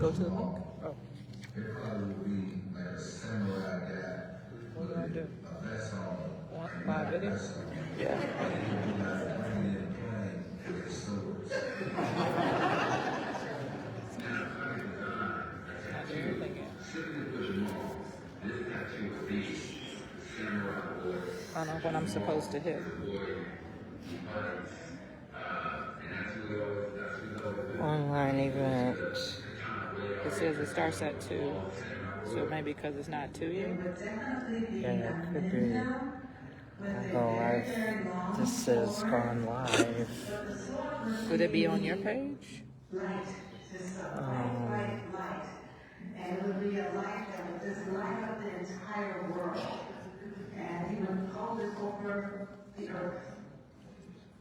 Go to the link. Oh. It probably would be like a samurai guy. What do I do? A vest on. Live video? Yeah. Bringing in plain with swords. Not doing anything yet. I don't know what I'm supposed to hit. Online event. It says it starts at 2. So maybe because it's not 2 yet? Yeah, it could be. Although this is gone live. Would it be on your page? And it would be a light that would just light up the entire world. And he would hold it over the earth.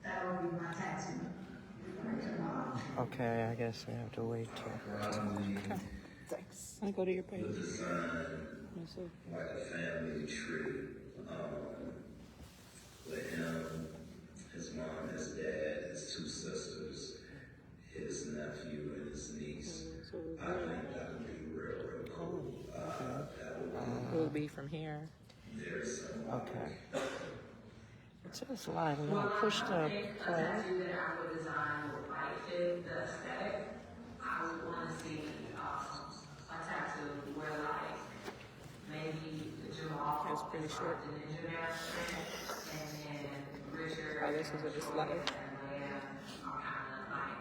That would be my tattoo. Okay, I guess we have to wait till. Thanks. I go to your page. Like a family tree. With him, his mom, his dad, his 2 sisters, his nephew, and his niece. I think that would be real cool. It would be from here. Okay. It says live. I'm going to push the play. That I would design would like fit the aesthetic. I would want to see a tattoo where like maybe Jamal It's pretty short. the ninja master, and then Richard. Oh, this is a just live. I'm kind of like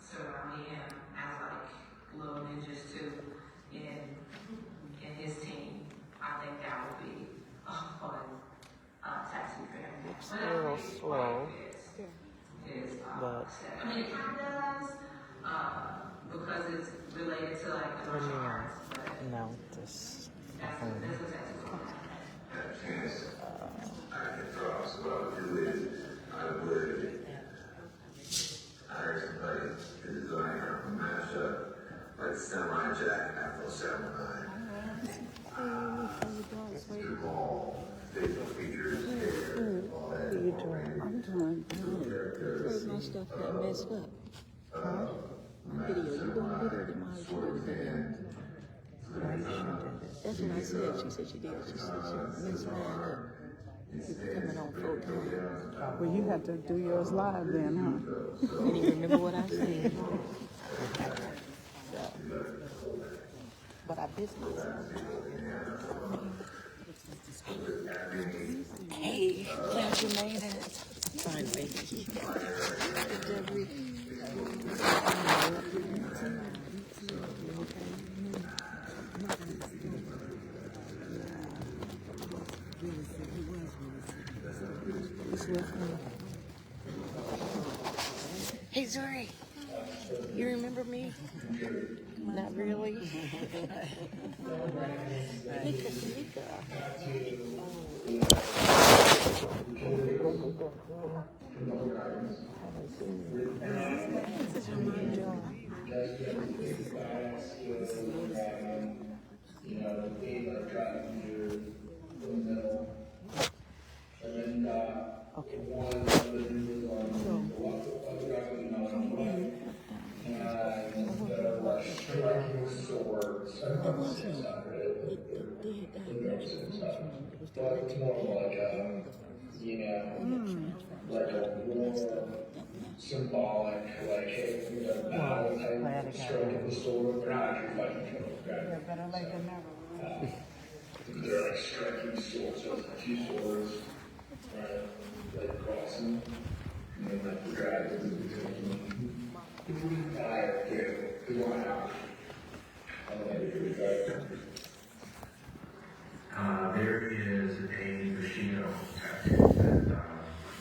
surrounding him as like little ninjas too in his team. I think that would be a fun tattoo for him. It's a little slow. But I mean, it kind of does because it's related to like the martial arts. But no, this. that's a tattoo. I can draw, so what I would do is I would hire somebody to design a mashup, like Samurai Jack, Afro Samurai. Jamal, facial features, hair, all that. I'm doing good. Where's my stuff got messed up? Video. You doing a video? Did Molly do the video? That's what I said. She said she did. She said she messed mine up. It's coming on full time. Well, you had to do yours live then, huh? Didn't even remember what I said. But I business. Hey, glad you made it. Fine, baby. Hey, Zuri, you remember me? Not really. Nika. Like a more symbolic, like, hey, you know, battle type stroke the sword. They're not actually fighting each other. Yeah, better late than never. They're like striking swords, so it's like 2 swords, right? Like crossing, and then like the dragons in between. Fire, yeah, the one out. There is a Bushido tattoo that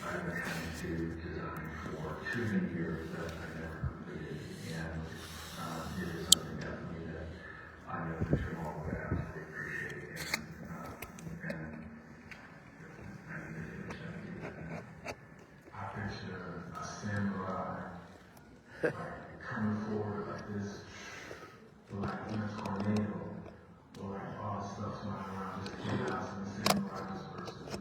I've been trying to design for 2 many years that I never completed, and it is something definitely that I know that Jamal would absolutely appreciate, and I picture a samurai coming forward like this, like in a tornado. Like all the stuff's not around, just chaos and the same practice versus like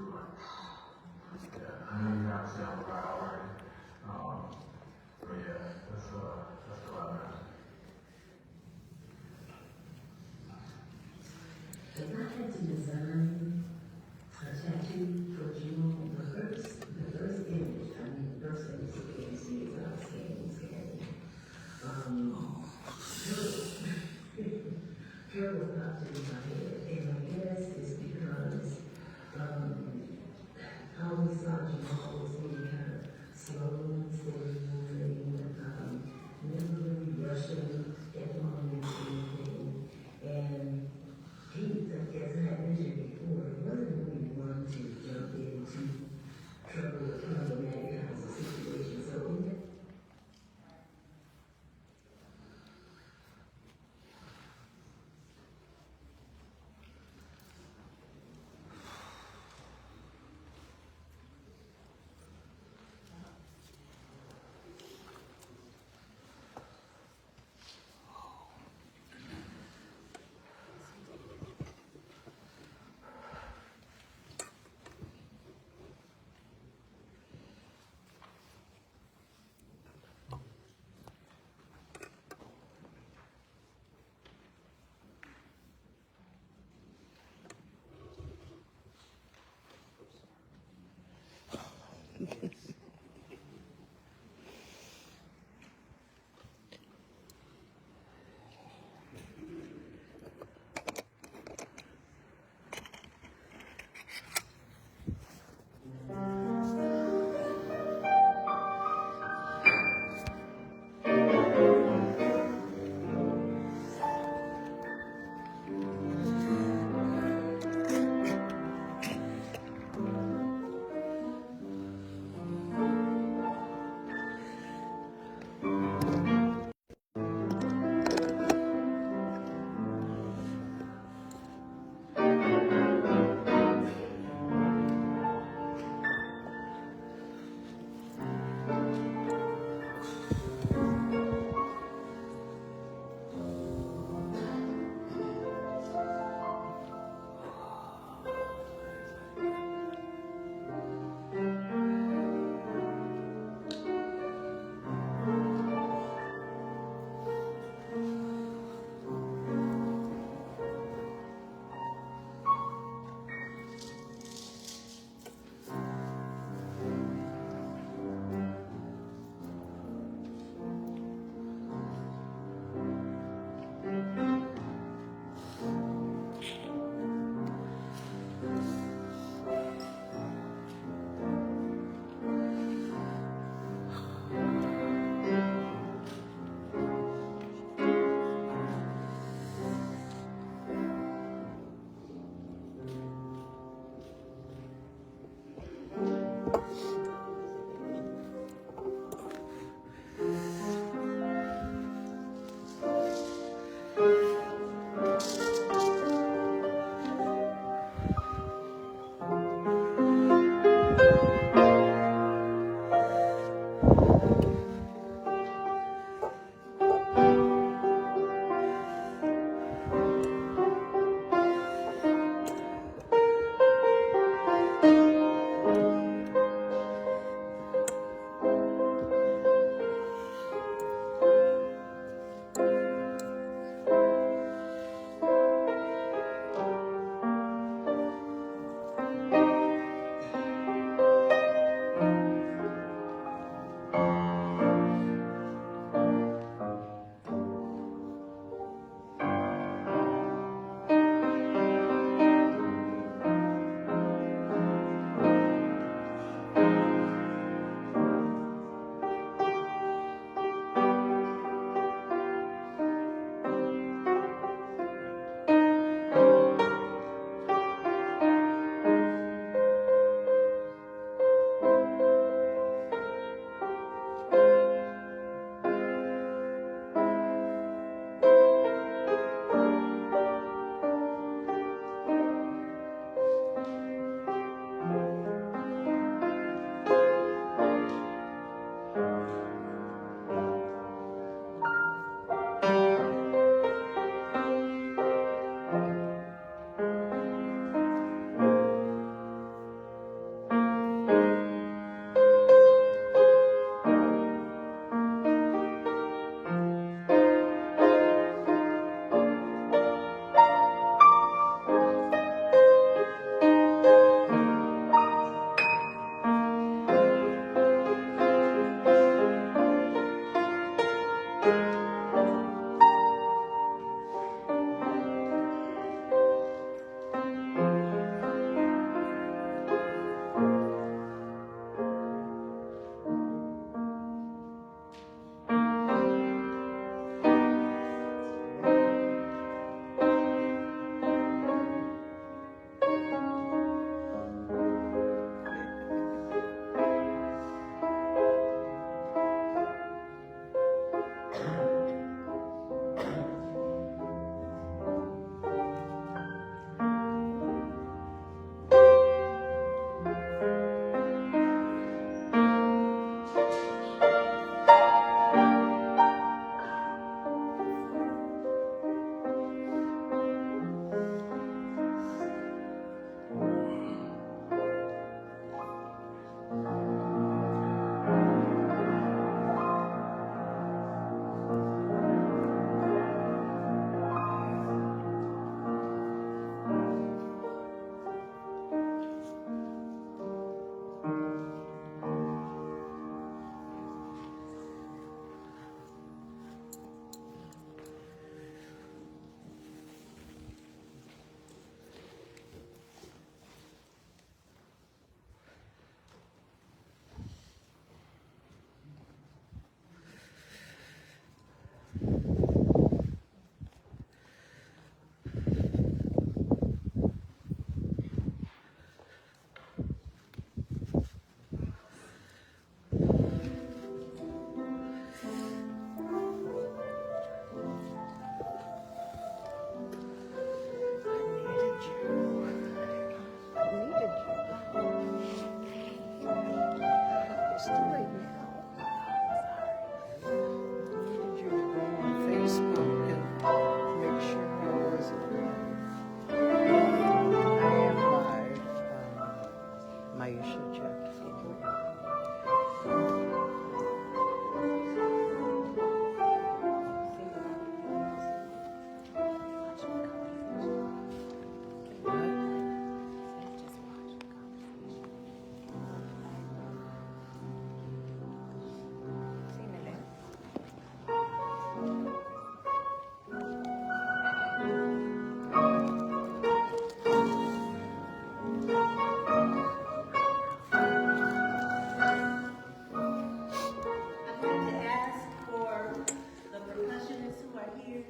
who are here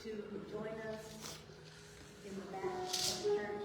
to join us in the back of the church.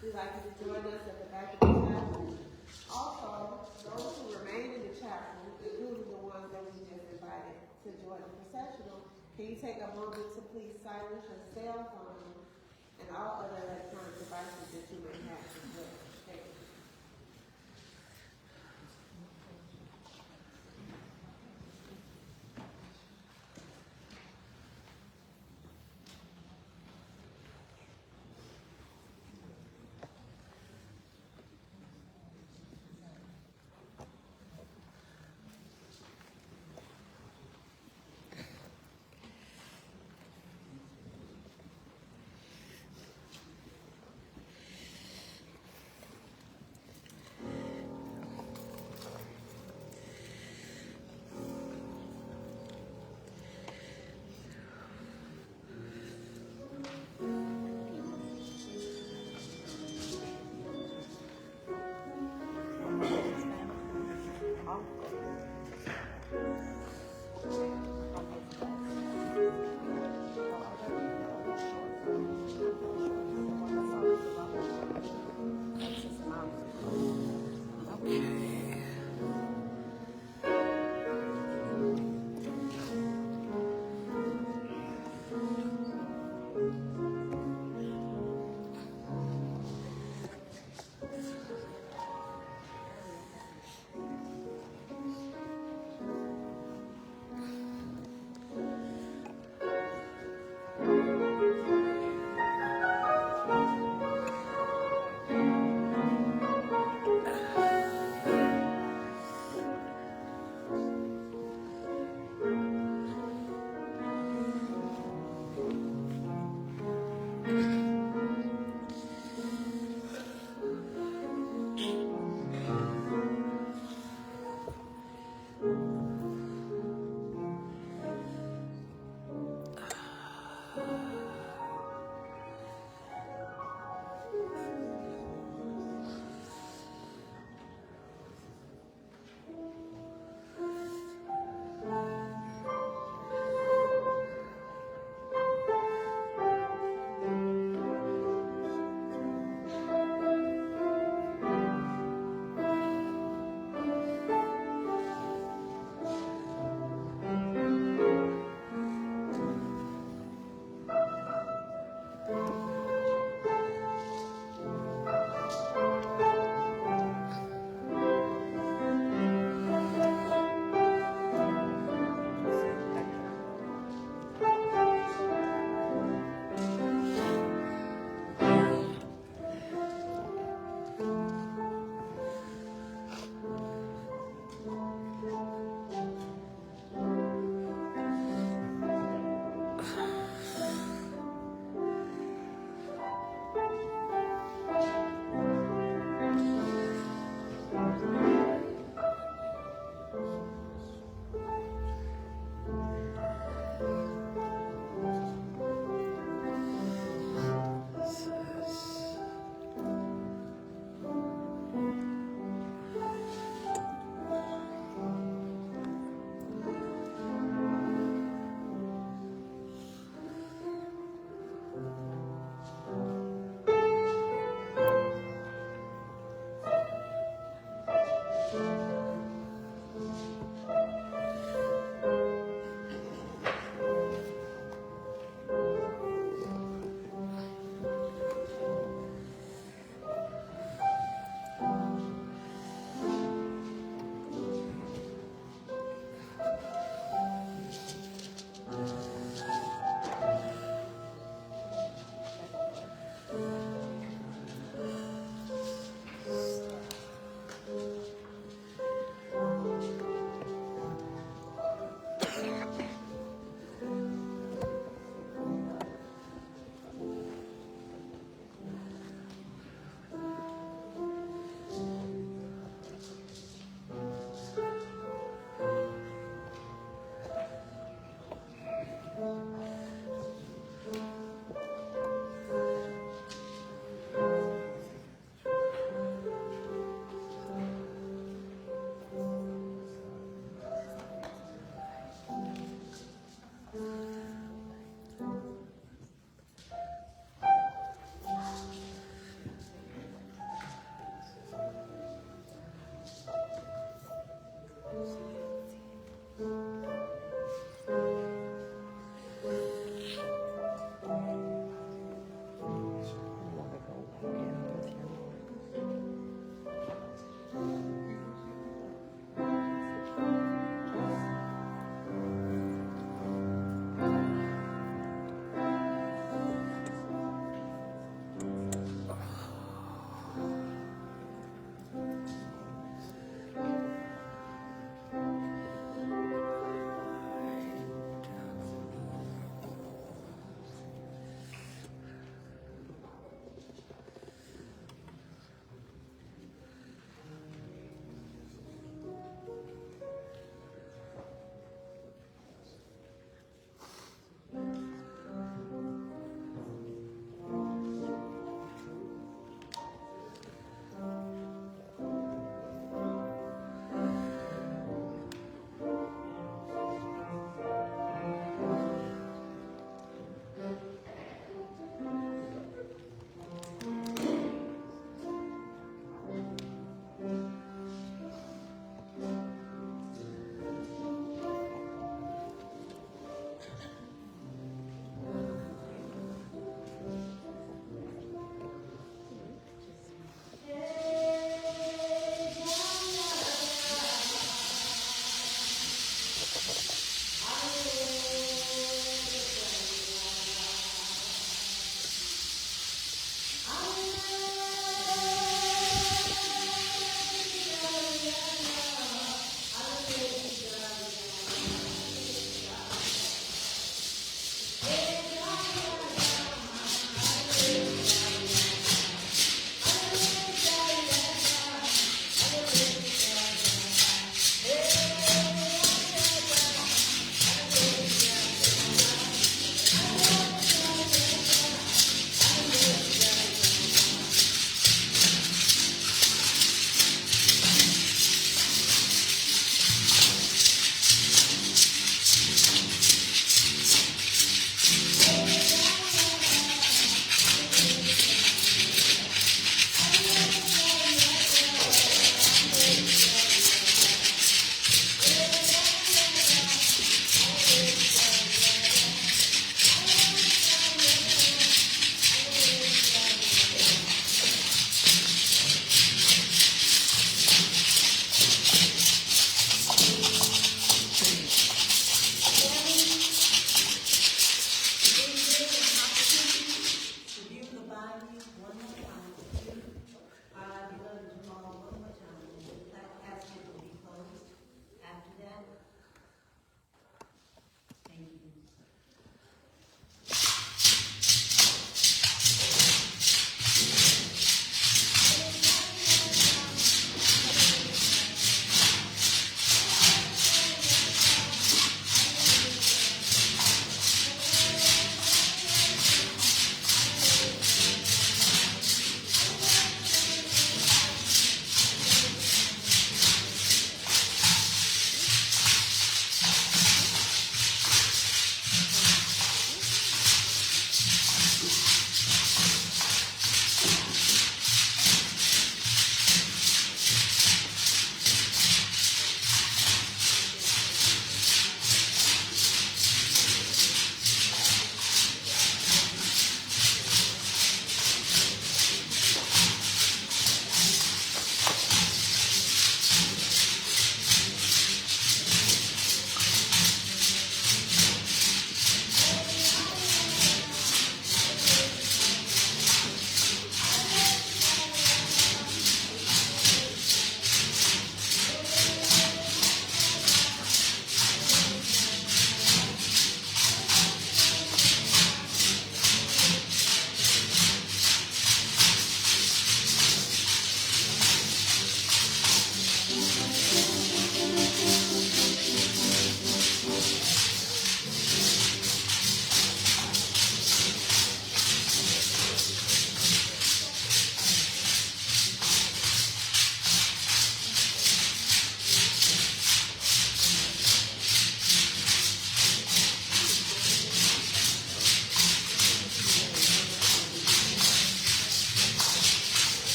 We'd like you to join us at the back of the chapel. Also, those who remain in the chapel, including the ones that we just invited to join the processional, can you take a moment to please silence your cell phone and all other electronic devices that you may have as well? Thank you.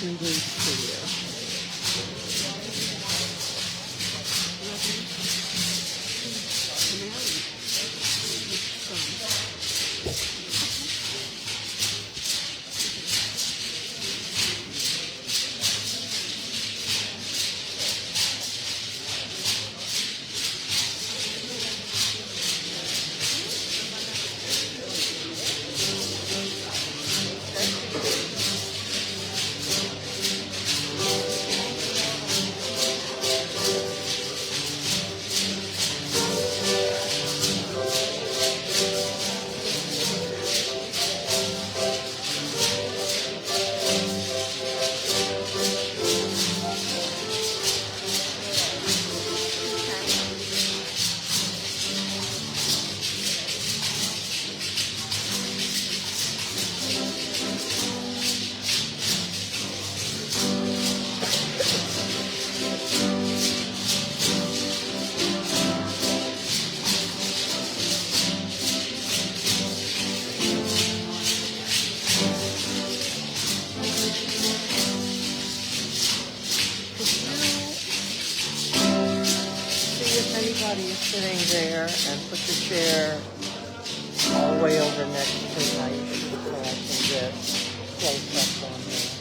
3D studio. Anybody is sitting there and put your chair all the way over next to my so I can get close up on you.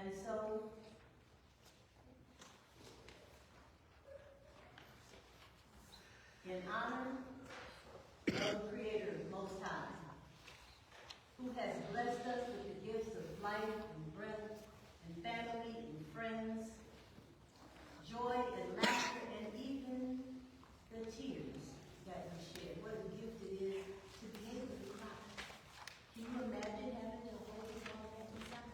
And so, in honor of the Creator Most High, who has blessed us with the gifts of life and breath and family and friends, joy and laughter, and even the tears that we shed. What a gift it is to be able to cry. Can you imagine having to hold all that inside?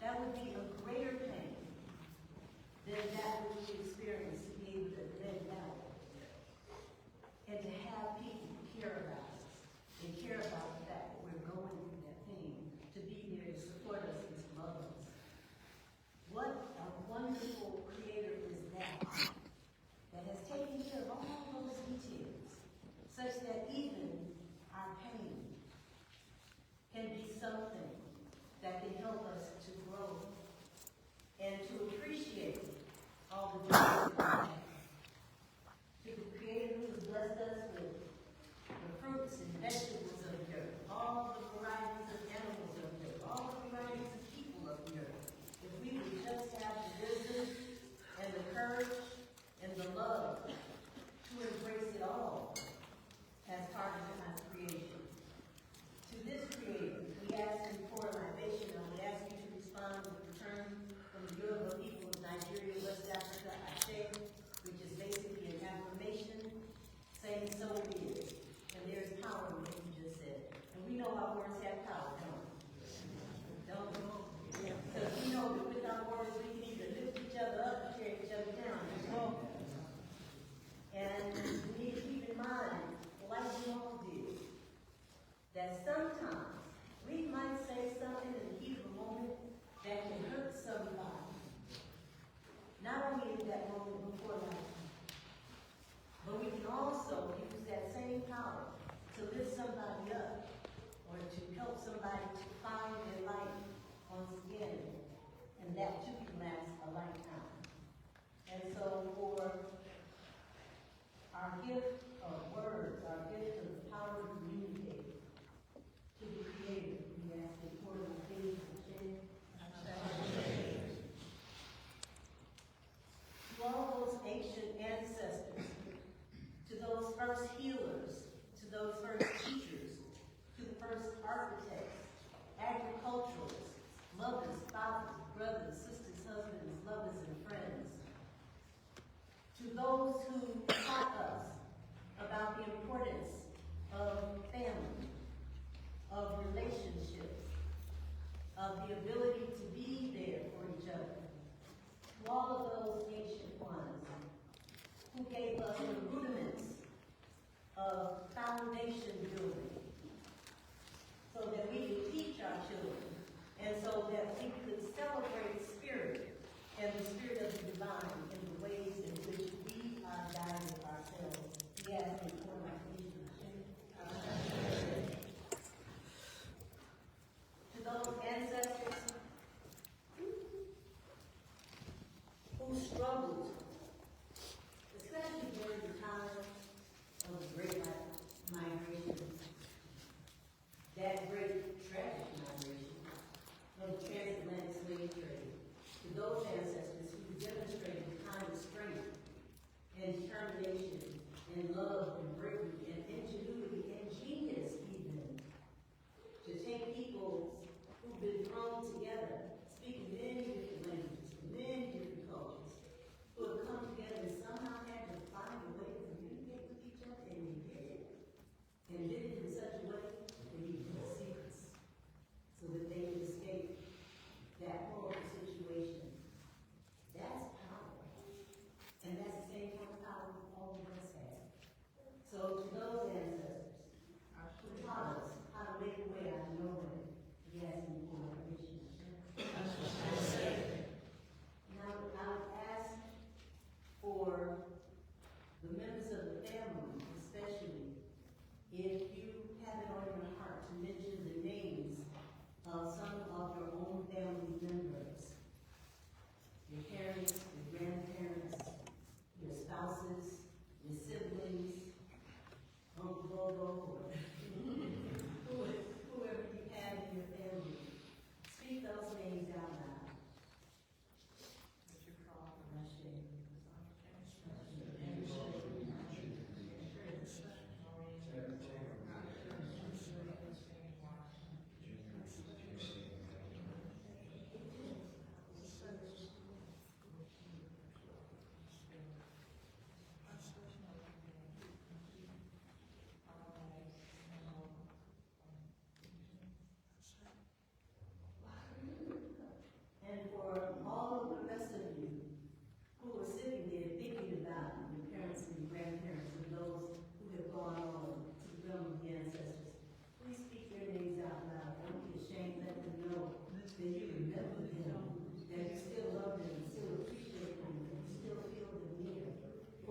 That would be a greater pain than that which we experience to be able to let it out. And to have people care about us and care about the fact that we're going through that pain, to be there to support us and to love us. What a wonderful Creator is that has taken care of all those details, such that even our pain can be something that can help us to grow and to appreciate all the joys that we have. To the Creator who has blessed us with the fruits and vegetables of the earth, all the varieties of animals of the earth, all the varieties of people of the earth. If we would just have the wisdom and the courage and the love to embrace it all as part of God's creation. To this Creator, we ask Him for libation, and we ask you to respond with return from the Yoruba people of Nigeria, West Africa, Ashe, which is basically an affirmation saying so it is. And there's power in what you just said. And we know our words have power, don't we? Don't we? Because we know that with our words we can either lift each other up or tear each other down. And we need to keep in mind, like Jamal did, that sometimes we might say something in the heat of a moment that can hurt somebody. Not only in that moment before lifetime, but we can also use that same power to lift somebody up or to help somebody to find their life once again. And that too can last a lifetime. And so for our gift of words, our gift of the power to communicate to the Creator, we ask Him for the faith to all those ancient ancestors, to those first healers, to those first teachers, to the first architects, agriculturalists, mothers, fathers, brothers, sisters, husbands, lovers, and friends, to those who taught us about the importance of family, of relationships, of the ability to be there for each other, to all of those ancient ones who gave us the rudiments of foundation building so that we could teach our children and so that we could celebrate spirit and the spirit of the divine in the ways in which we are guided ourselves. We ask Him for my to those ancestors who struggled, especially during the time of the Great Migration, that great tragic migration of the transatlantic slave trade, to those ancestors who demonstrated the kind of strength and determination and love and bravery and ingenuity and genius even to take people who've been thrown together, speaking many different languages, many different cultures, who have come together and somehow had to find a way to communicate with each other, and they did. And did it in such a way that he kept secrets, so that they could escape that horrible situation. That's power. And that's the same kind of power all of us have. So to those ancestors who taught us how to make a way out of nowhere, we ask Him for permission. Now I would ask for the members of the family, especially, if you have it on your heart to mention the names of some of your own family members, your parents, your grandparents, your spouses, your siblings, Uncle Bobo, or whoever you have in your family, speak those names out loud.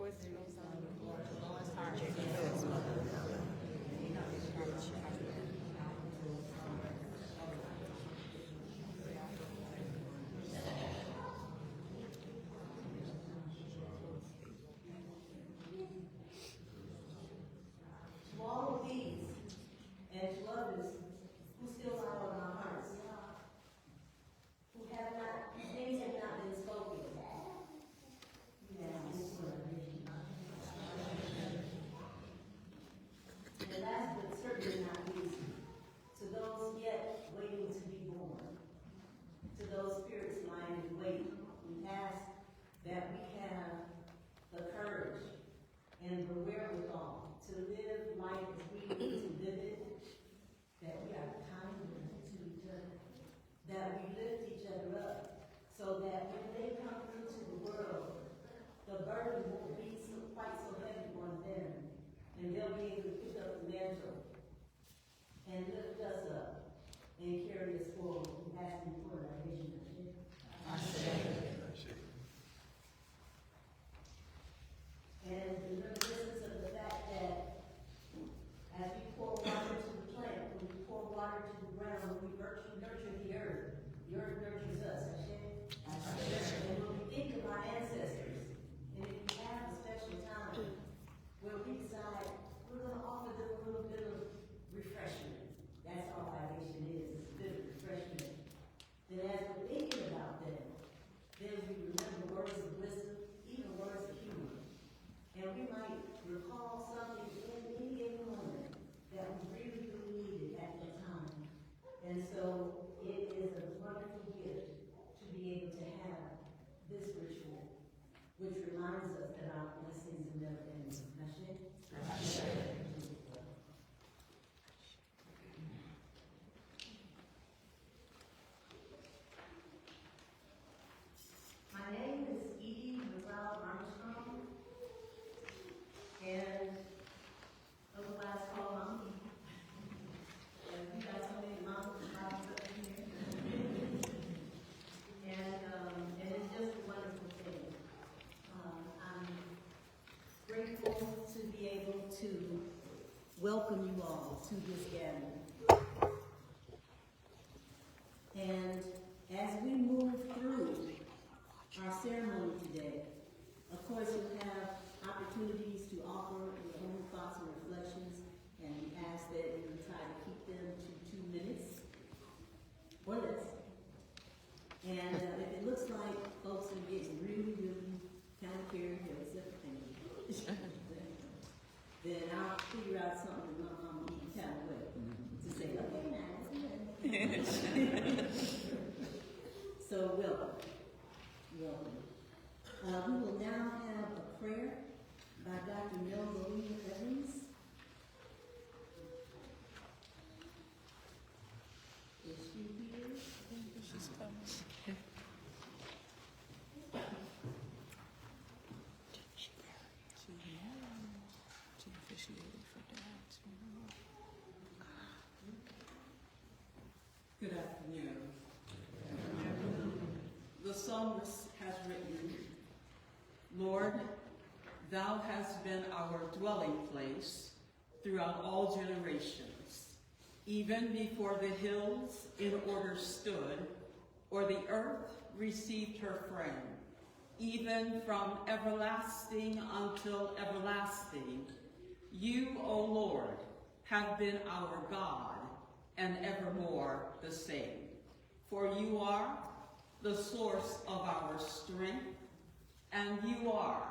To all of these, and to others who still lie on our hearts, whose names have not been spoken. And last but certainly not least, to those yet waiting to be born, to those spirits lying in wait, we ask that we have the courage and the wherewithal to live life as we need to live it, that we are kind to each other, that we lift each other up, so that when they come into the world, the burden won't be quite so heavy on them, and they'll be able to pick up the mantle and lift us up and carry us forward. We ask you for that vision. And in reminiscence of the fact that as we pour water to the plant, when we pour water to the ground, when we nurture the earth nurtures us. And when we think of our ancestors, and if we have a special time where we decide we're going to offer them a little bit of refreshment, that's all salvation is, it's a bit of refreshment. Then as we're thinking about them, then we remember words of wisdom, even words of humor. And we might recall something in any given moment that we really, really needed at the time. And so it is a wonderful gift to be able to have this ritual, which reminds us that our blessings are never ending. My name is Edie Rizal Armstrong, and of the last call, Mom. You got so many moms and pops up here. And it's just a wonderful thing. I'm grateful to be able to welcome you all to this gathering. And as we move through our ceremony today, of course, you'll have opportunities to offer your own thoughts and reflections, and we ask that you try to keep them to 2 minutes or less. And if it looks like folks are getting really, really kind of carried away, then I'll figure out something that my mama can kind of way to say, okay, now. So welcome. We will now have a prayer by Dr. Marilyn Evans. Is she here? She's coming. She officiated for Dad. Good afternoon. The psalmist has written, Lord, thou hast been our dwelling place throughout all generations. Even before the hills in order stood, or the earth received her frame, even from everlasting until everlasting, you, O Lord, have been our God, and evermore the same. For you are the source of our strength, and you are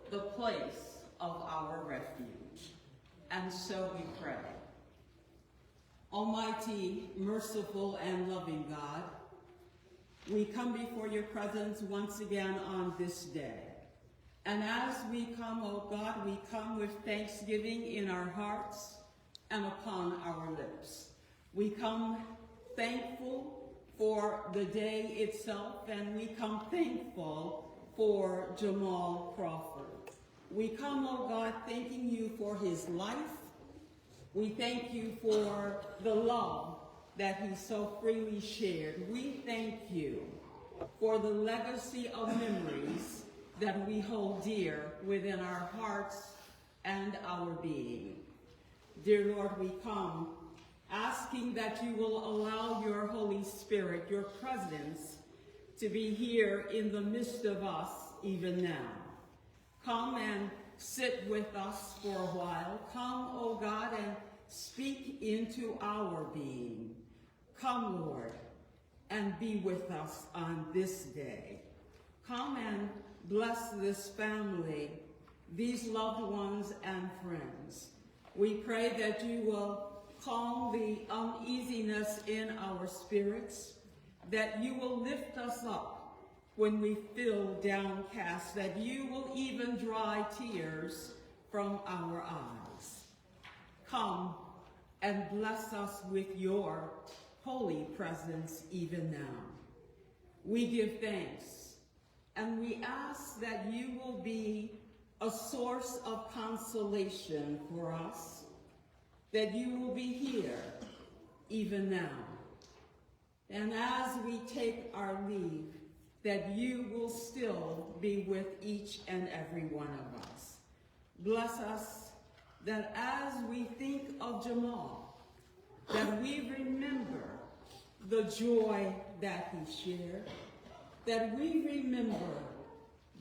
the place of our refuge. And so we pray. Almighty, merciful, and loving God, we come before your presence once again on this day. And as we come, O God, we come with thanksgiving in our hearts and upon our lips. We come thankful for the day itself, and we come thankful for Jamal Crawford. We come, oh God, thanking you for his life. We thank you for the love that he so freely shared. We thank you for the legacy of memories that we hold dear within our hearts and our being. Dear Lord, we come asking that you will allow your Holy Spirit, your presence, to be here in the midst of us even now. Come and sit with us for a while. Come, O God, and speak into our being. Come, Lord, and be with us on this day. Come and bless this family, these loved ones and friends. We pray that you will calm the uneasiness in our spirits, that you will lift us up when we feel downcast, that you will even dry tears from our eyes. Come and bless us with your holy presence even now. We give thanks, and we ask that you will be a source of consolation for us, that you will be here even now. And as we take our leave, that you will still be with each and every one of us. Bless us that as we think of Jamal, that we remember the joy that he shared, that we remember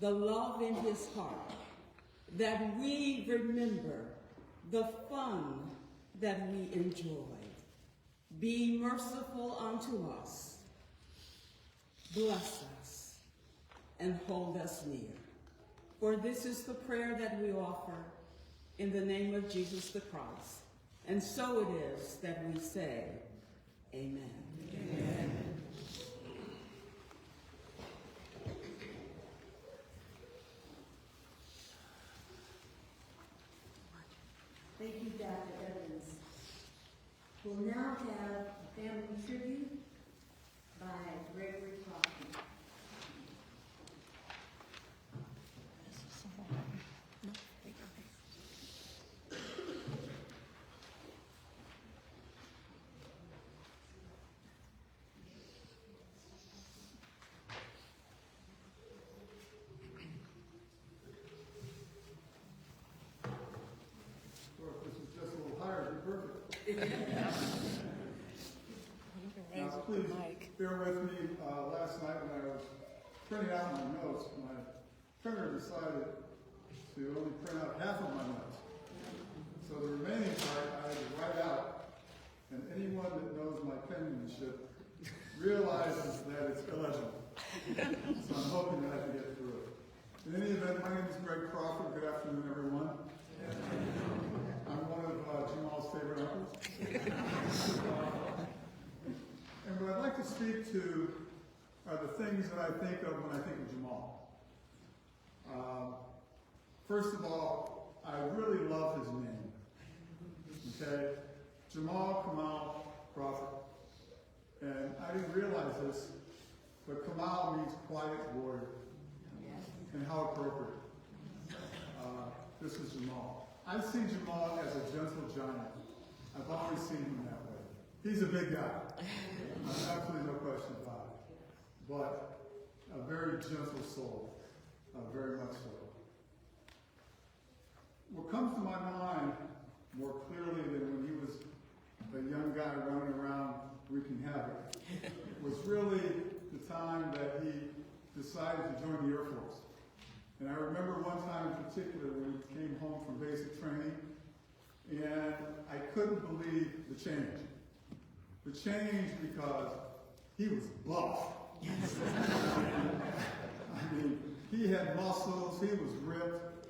the love in his heart, that we remember the fun that we enjoyed. Be merciful unto us, bless us, and hold us near. For this is the prayer that we offer in the name of Jesus the Christ. And so it is that we say, amen. Amen. Thank you, Dr. Evans. We'll now have a family tribute by Gregory Crawford. Now, please bear with me. Last night when I was printing out my notes, my printer decided to only print out half of my notes. So the remaining part I had to write out, and anyone that knows my penmanship realizes that it's illegible. So I'm hoping that I can get through it. In any event, my name is Greg Crawford. Good afternoon, everyone. I'm one of Jamal's favorite uncles. And what I'd like to speak to are the things that I think of when I think of Jamal. First of all, I really love his name. Okay? Jamal Kamau Crawford. And I didn't realize this, but Kamau means quiet warrior. And how appropriate. This is Jamal. I've seen Jamal as a gentle giant. I've always seen him that way. He's a big guy. Absolutely no question about it. But a very gentle soul. Very much so. What comes to my mind more clearly than when he was a young guy running around wreaking havoc was really the time that he decided to join the Air Force. And I remember one time in particular when he came home from basic training, and I couldn't believe the change. The change because he was buff. I mean, he had muscles, he was ripped.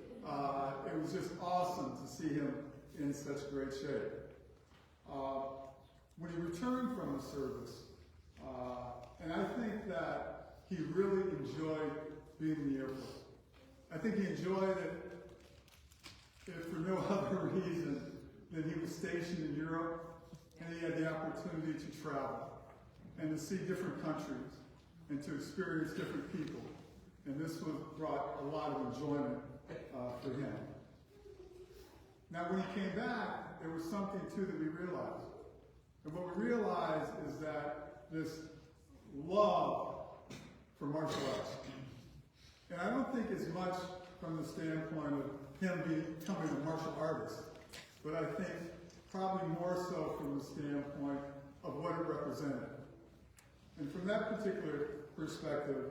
It was just awesome to see him in such great shape. When he returned from the service, and I think that he really enjoyed being in the Air Force. I think he enjoyed it, if for no other reason than he was stationed in Europe and he had the opportunity to travel and to see different countries and to experience different people. And this brought a lot of enjoyment for him. Now when he came back, there was something too that we realized. And what we realized is that this love for martial arts And I don't think as much from the standpoint of him becoming a martial artist, but I think probably more so from the standpoint of what it represented. And from that particular perspective,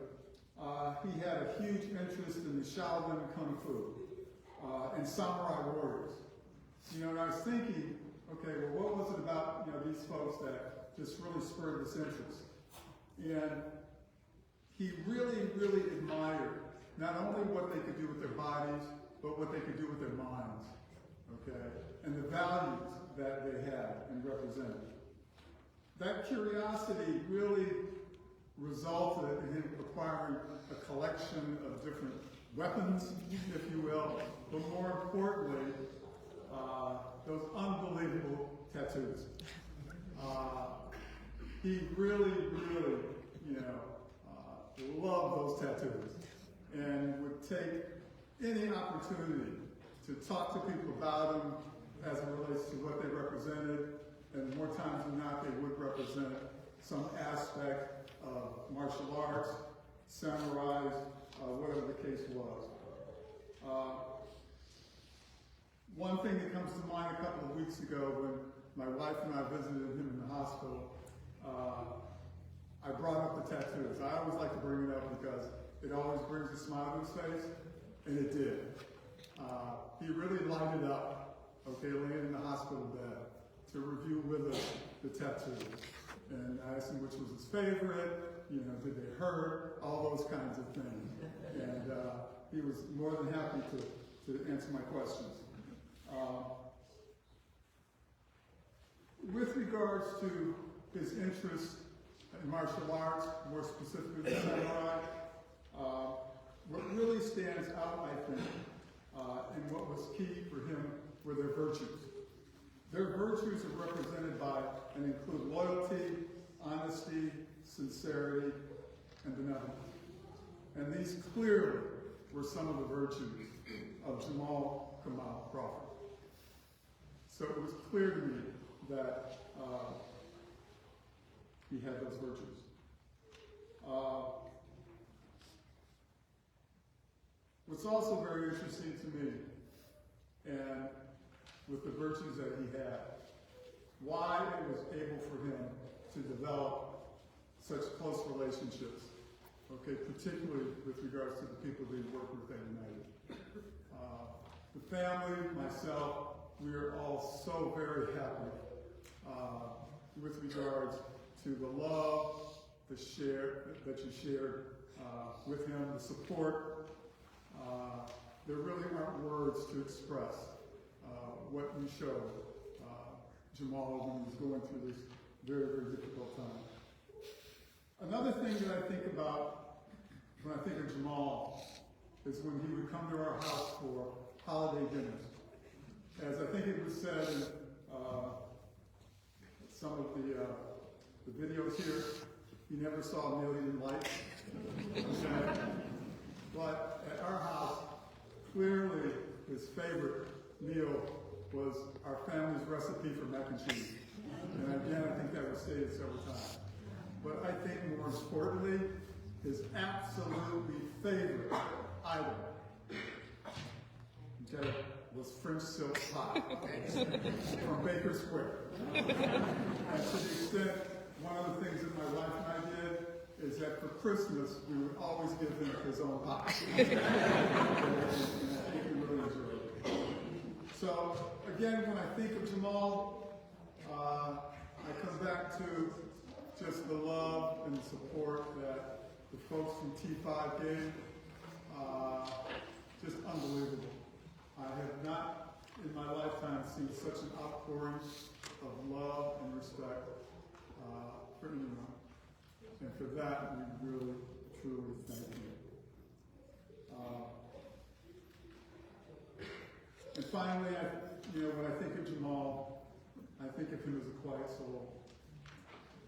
he had a huge interest in the Shaolin Kung Fu and samurai warriors. You know, and I was thinking, okay, well, what was it about, you know, these folks that just really spurred this interest? And he really, really admired not only what they could do with their bodies, but what they could do with their minds, okay? And the values that they had and represented. That curiosity really resulted in him acquiring a collection of different weapons, if you will, but more importantly, those unbelievable tattoos. He really, really, you know, loved those tattoos and would take any opportunity to talk to people about them as it relates to what they represented, and more times than not, they would represent some aspect of martial arts, samurais, whatever the case was. One thing that comes to mind a couple of weeks ago when my wife and I visited him in the hospital, I brought up the tattoos. I always like to bring it up because it always brings a smile to his face, and it did. He really lighted up, okay, laying in the hospital bed to review with us the tattoos. And I asked him which was his favorite, you know, did they hurt, all those kinds of things. And he was more than happy to answer my questions. With regards to his interest in martial arts, more specifically the samurai, what really stands out, I think, and what was key for him were their virtues. Their virtues are represented by and include loyalty, honesty, sincerity, and benevolence. And these clearly were some of the virtues of Jamal Kamau Crawford. So it was clear to me that he had those virtues. What's also very interesting to me, and with the virtues that he had, why it was able for him to develop such close relationships, okay, particularly with regards to the people that he worked with at United. The family, myself, we are all so very happy with regards to the love that you shared with him, the support. There really aren't words to express what you showed Jamal when he was going through this very, very difficult time. Another thing that I think about when I think of Jamal is when he would come to our house for holiday dinners. As I think it was said in some of the videos here, he never saw a million lights. Okay? But at our house, clearly his favorite meal was our family's recipe for mac and cheese. And again, I think that was stated several times. But I think more importantly, his absolutely favorite item, okay, was French silk pie from Baker Square. And to the extent, one of the things that my wife and I did is that for Christmas, we would always give him his own pie. And I think he really enjoyed it. So, again, when I think of Jamal, I come back to just the love and the support that the folks from T5 gave. Just unbelievable. I have not, in my lifetime, seen such an outpouring of love and respect for anyone. And for that, we really, truly thank you. And finally, when I think of Jamal, I think of him as a quiet soul.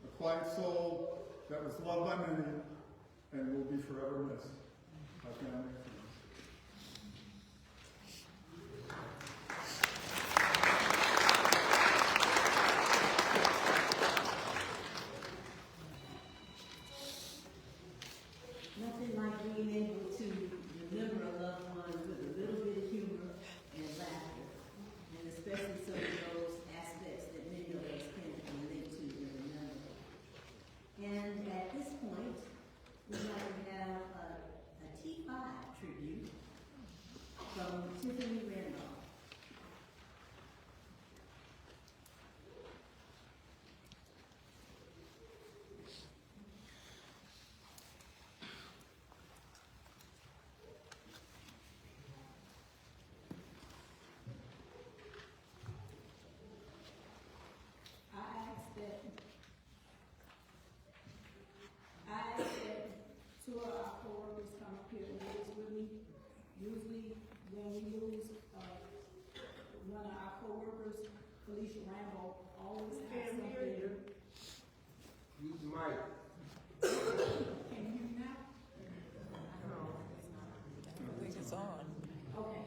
A quiet soul that was loved by many and will be forever missed by family and friends. Nothing like being able to Felicia Rambo always has something. Use the mic. Can you hear me now? I think it's on. Okay.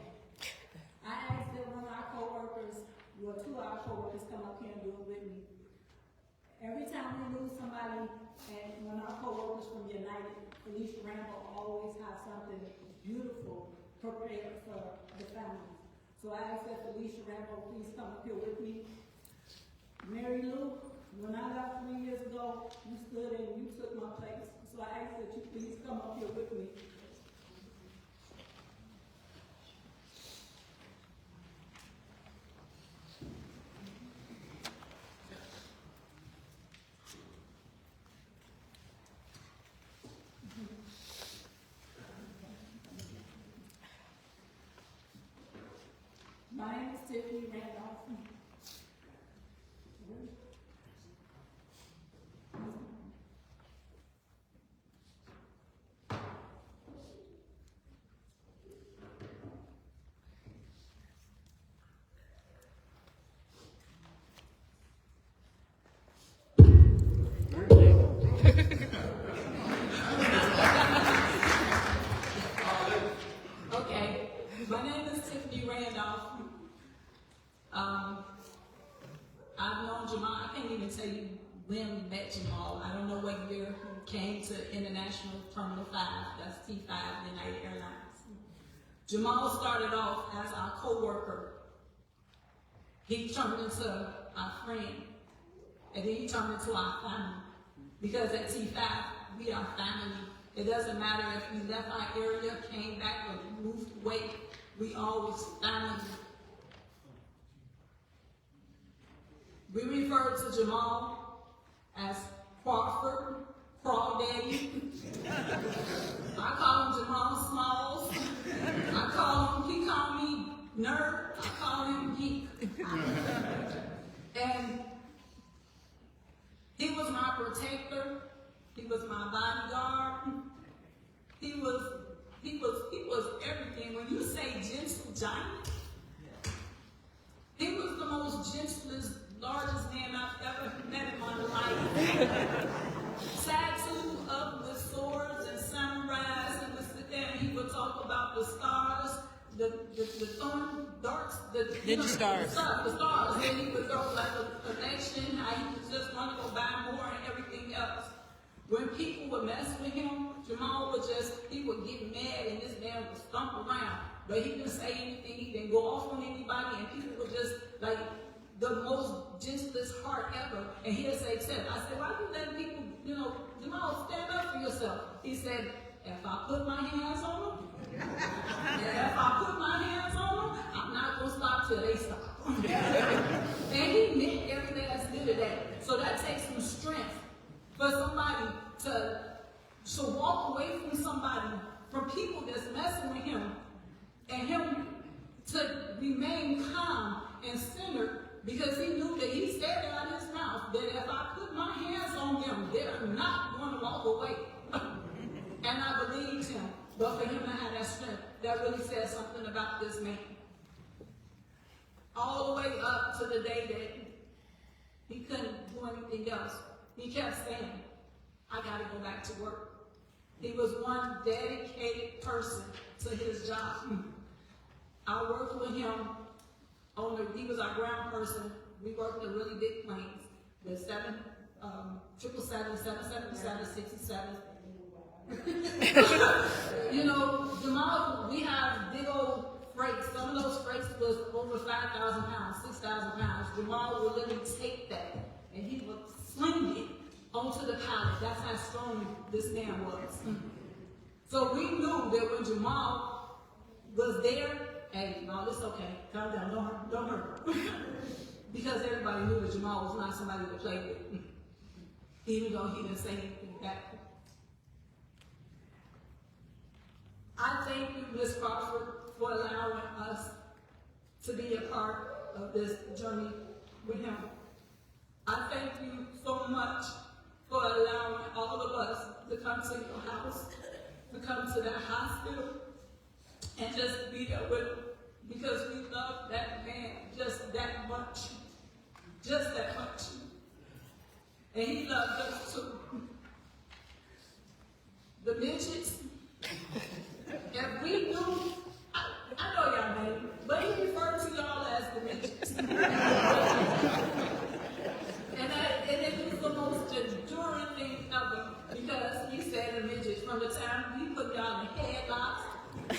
I asked that one of our coworkers, well, two of our coworkers come up here and do it with me. Every time we lose somebody, and one of our coworkers from United, Felicia Rambo always has something beautiful prepared for the family. So I asked that Felicia Rambo please come up here with me. Mary Lou, when I left 3 years ago, you stood and you took my place. So I asked that you please come up here with me. My name is Tiffany Randolph. Okay, my name is Tiffany Randolph. I've known Jamal, I can't even tell you when we met Jamal. I don't know what year he came to International Terminal 5, that's T5, United Airlines. Jamal started off as our co-worker. He turned into our friend, and then he turned into our family. Because at T5, we are family. It doesn't matter if we left our area, came back, or moved away, we always family. We refer to Jamal as Crawford, Crawl Daddy. I call him Jamal Smalls. He called me Nerd. I call him Geek. And he was my protector. He was my bodyguard. He was everything. When you say gentle giant, he was the most gentlest, largest man I've ever met in my life. Tattooed up with swords and samurais, and would sit there and he would talk about the stars, the thorn darts, the stars. Then he would go like a collection, how he would just want to go buy more and everything else. When people would mess with him, Jamal he would get mad and this man would stomp around. But he didn't say anything, he didn't go off on anybody, and people would just like the most gentlest heart ever. And he'd say, Ted, I said, why are you letting people, Jamal, stand up for yourself? He said, if I put my hands on them, I'm not going to stop till they stop. And he meant every last bit of that. So that takes some strength for somebody to walk away from somebody, from people that's messing with him, and him to remain calm and centered, because he knew that he said out of his mouth that if I put my hands on them, they're not going to walk away. And I believed him. But for him to have that strength, that really says something about this man. All the way up to the day that he couldn't do anything else. He kept saying, I got to go back to work. He was one dedicated person to his job. I worked with him he was our ground person. We worked in really big planes, the 777, 777, 67. Jamal, we have big old freights. Some of those freights was over 5,000 pounds, 6,000 pounds. Jamal would literally take that and he would sling it onto the pallet. That's how strong this man was. So we knew that when Jamal was there, hey, no, it's okay. Calm down. Don't hurt her. Because everybody knew that Jamal was not somebody to play with. Even though he didn't say anything back. I thank you, Ms. Crawford, for allowing us to be a part of this journey with him. I thank you so much for allowing all of us to come to your house, to come to that hospital, and just be there with him, because we love that man just that much. just that much. And he loved us too. The midgets, if we knew, I know y'all name, but he referred to y'all as the midgets. And it was the most enduring thing ever, because he said the midgets, from the time we put y'all in headlocks,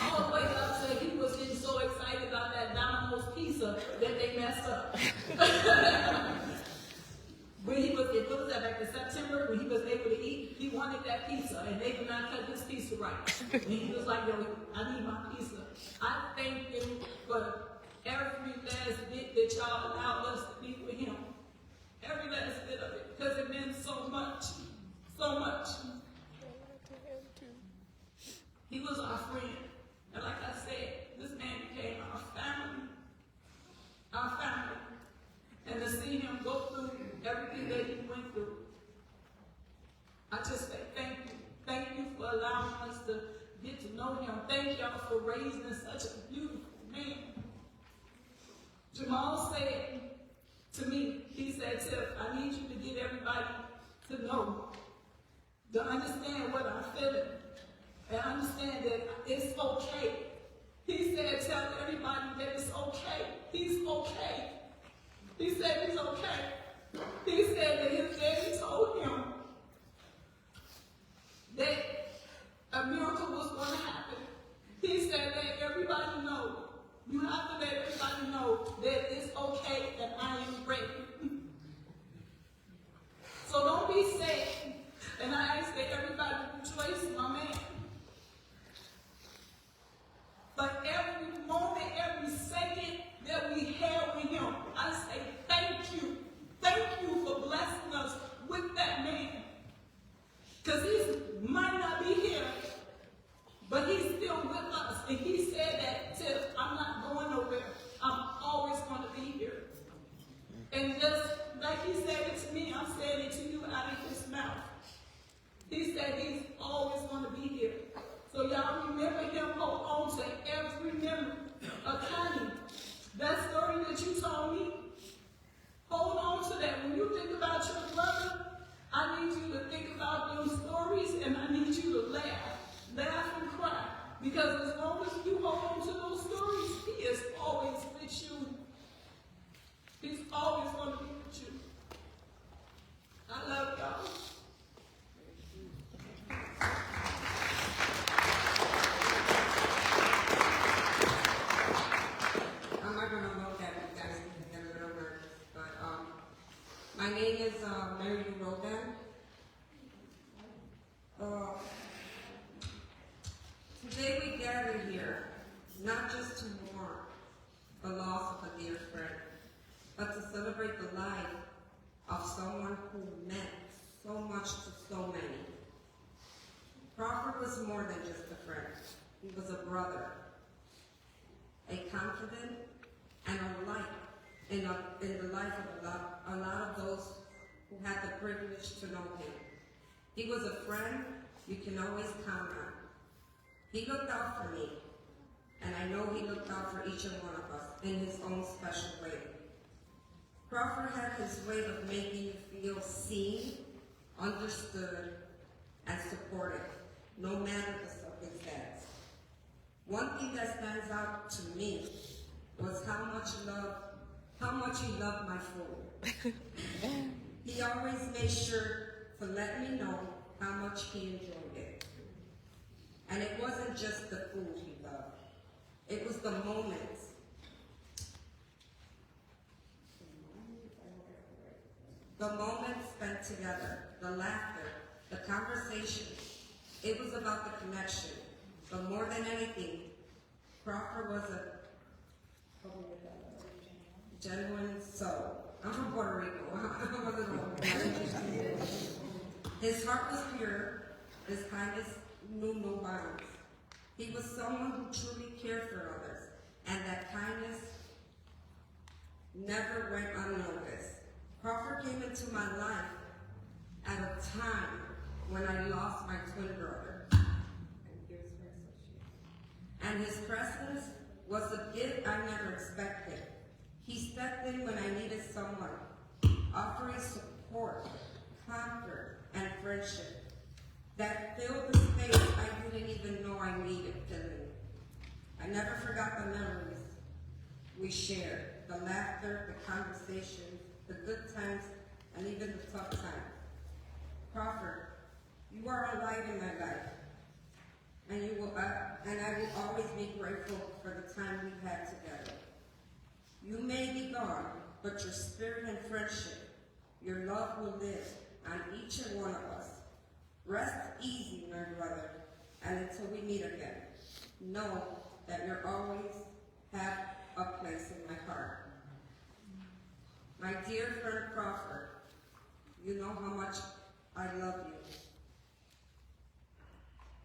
all the way up to he was getting so excited about that Domino's pizza that they messed up. When he was, what was that, back in September, when he was able to eat, he wanted that pizza, and they did not cut his pizza right. And he was like, yo, I need my pizza. I thank you for every last bit that y'all allowed us to be with him. Every last bit of it, because it meant so much, so much. He was our friend. And like I said, this man became our family. Our family. And to see him go through everything that he went through, I just say thank you. Thank you for allowing us to get to know him. Thank y'all for raising such a beautiful man. Jamal said to me, he said, Tiff, I need you to get everybody to know, to understand what I'm feeling, and understand that it's okay. He said, tell everybody that it's okay. He's okay. He said he's okay. He said that his daddy told him that a miracle was going to happen. He said that everybody know. You have to let everybody know that it's okay and I am ready. So don't be sad. And I ask that everybody rejoice in my man. But every moment, every second that we have with him, I say thank you. Thank you for blessing us with that man. Because he might not be here, but he's still with us. And he said that, Tiff, I'm not going nowhere. I'm always going to be here. And just like he said it to me, I'm saying it to you out of his mouth. He said he's always going to be here. So y'all remember him, hold on to every memory of Connie. That story that you told me, hold on to that. When you think about your brother, I need you to think about those stories, and I need you to laugh and cry. Because as long as you hold on to those stories, he is always with you. He's always going to be with you. I love y'all. I'm not going to look at you guys and get a little nervous, but my name is Mary Rodan. Today we gather here, not just to mourn the loss of a dear friend, but to celebrate the life of someone who meant so much to so many. Crawford was more than just a friend. He was a brother, a confidant, and a light in the life of a lot of those who had the privilege to know him. He was a friend you can always count on. He looked out for me, and I know he looked out for each and one of us in his own special way. Crawford had his way of making you feel seen, understood, and supported, no matter the circumstance. One thing that stands out to me was how much he loved my food. He always made sure to let me know how much he enjoyed it. And it wasn't just the food he loved. It was the moments. The moments spent together, the laughter, the conversation. It was about the connection. But more than anything, Crawford was a genuine soul. I'm from Puerto Rico. I wasn't wrong. His heart was pure. His kindness knew no bounds. He was someone who truly cared for others, and that kindness never went unnoticed. Crawford came into my life at a time when I lost my twin brother. And his presence was a gift I never expected. He stepped in when I needed someone offering support, comfort, and friendship that filled the space I didn't even know I needed filling. I never forgot the memories we shared, the laughter, the conversations, the good times, and even the tough times. Crawford, you are a light in my life, and I will always be grateful for the time we had together. You may be gone, but your spirit and friendship, your love will live on each and one of us. Rest easy, my brother, and until we meet again, know that you'll always have a place in my heart. My dear friend Crawford, you know how much I love you.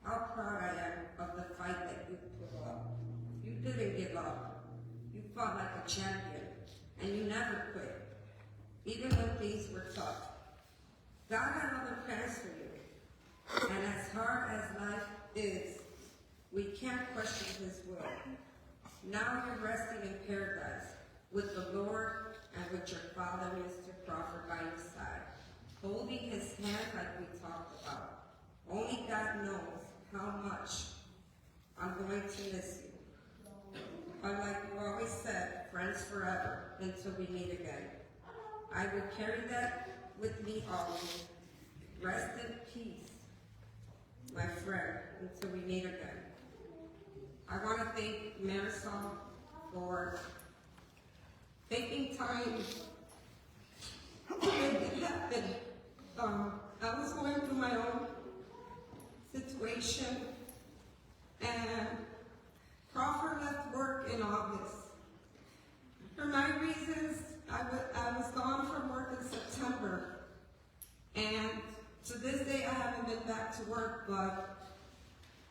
How proud I am of the fight that you put up. You didn't give up. You fought like a champion, and you never quit, even when things were tough. God had other plans for you, and as hard as life is, we can't question His will. Now you're resting in paradise with the Lord and with your father, Mr. Crawford, by your side, holding his hand like we talked about. Only God knows how much I'm going to miss you. But like you always said, friends forever until we meet again. I will carry that with me always. Rest in peace, my friend, until we meet again. I want to thank Marisol for taking time to make it happen. I was going through my own situation, and Crawford left work in August. For my reasons, I was gone from work in September, and to this day I haven't been back to work, but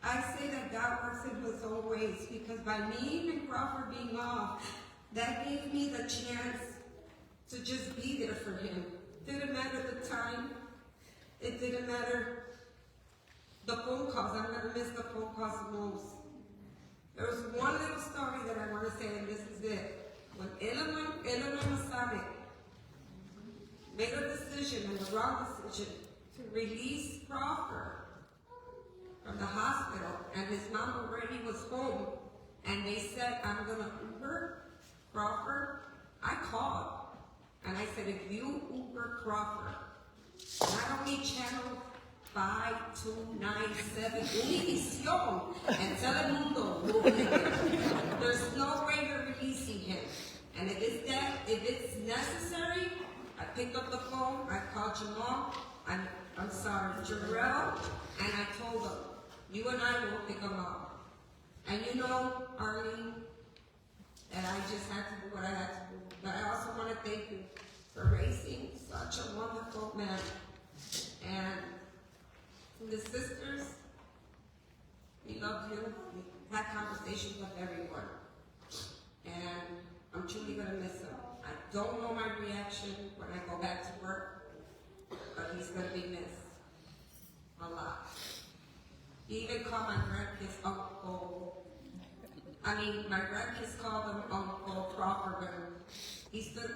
I say that God works in His own ways, because by me and Crawford being off, that gave me the chance to just be there for him. Didn't matter the time. It didn't matter the phone calls. I'm going to miss the phone calls the most. There was one little story that I want to say, and this is it. When Illinois Masonic made a decision, and the wrong decision, to release Crawford from the hospital, and his mom already was home, and they said, I'm going to Uber Crawford, I called, and I said, if you Uber Crawford, not only channel 5297 Univision and Telemundo, there's no way you're releasing him. And if it's necessary, I picked up the phone, I called Jamal, Jarrell, and I told them, you and I will pick him up. And you know, Arlene, and I just had to do what I had to do. But I also want to thank you for raising such a wonderful man. And to the sisters, we love you. We had conversations with everyone. And I'm truly going to miss him. I don't know my reaction when I go back to work, but he's going to be missed a lot. He even called my grandkids Uncle. My grandkids called him Uncle Crawford. He stood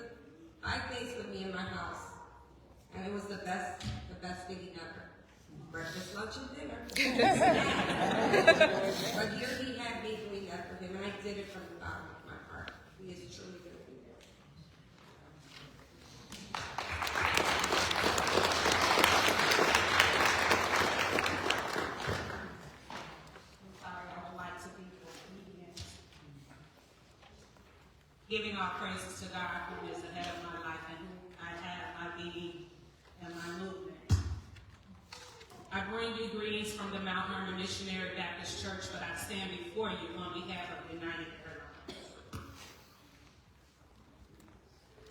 5 days with me in my house, and it was the best meeting ever. Breakfast, lunch, and dinner. But here he had me doing that for him, and I did it from the bottom of my heart. He is truly going to be there. Giving our praises to God, who is ahead of my life and who I have my being and my movement. I bring you greetings from the Mount Hermon Missionary Baptist Church, but I stand before you on behalf of United Airlines.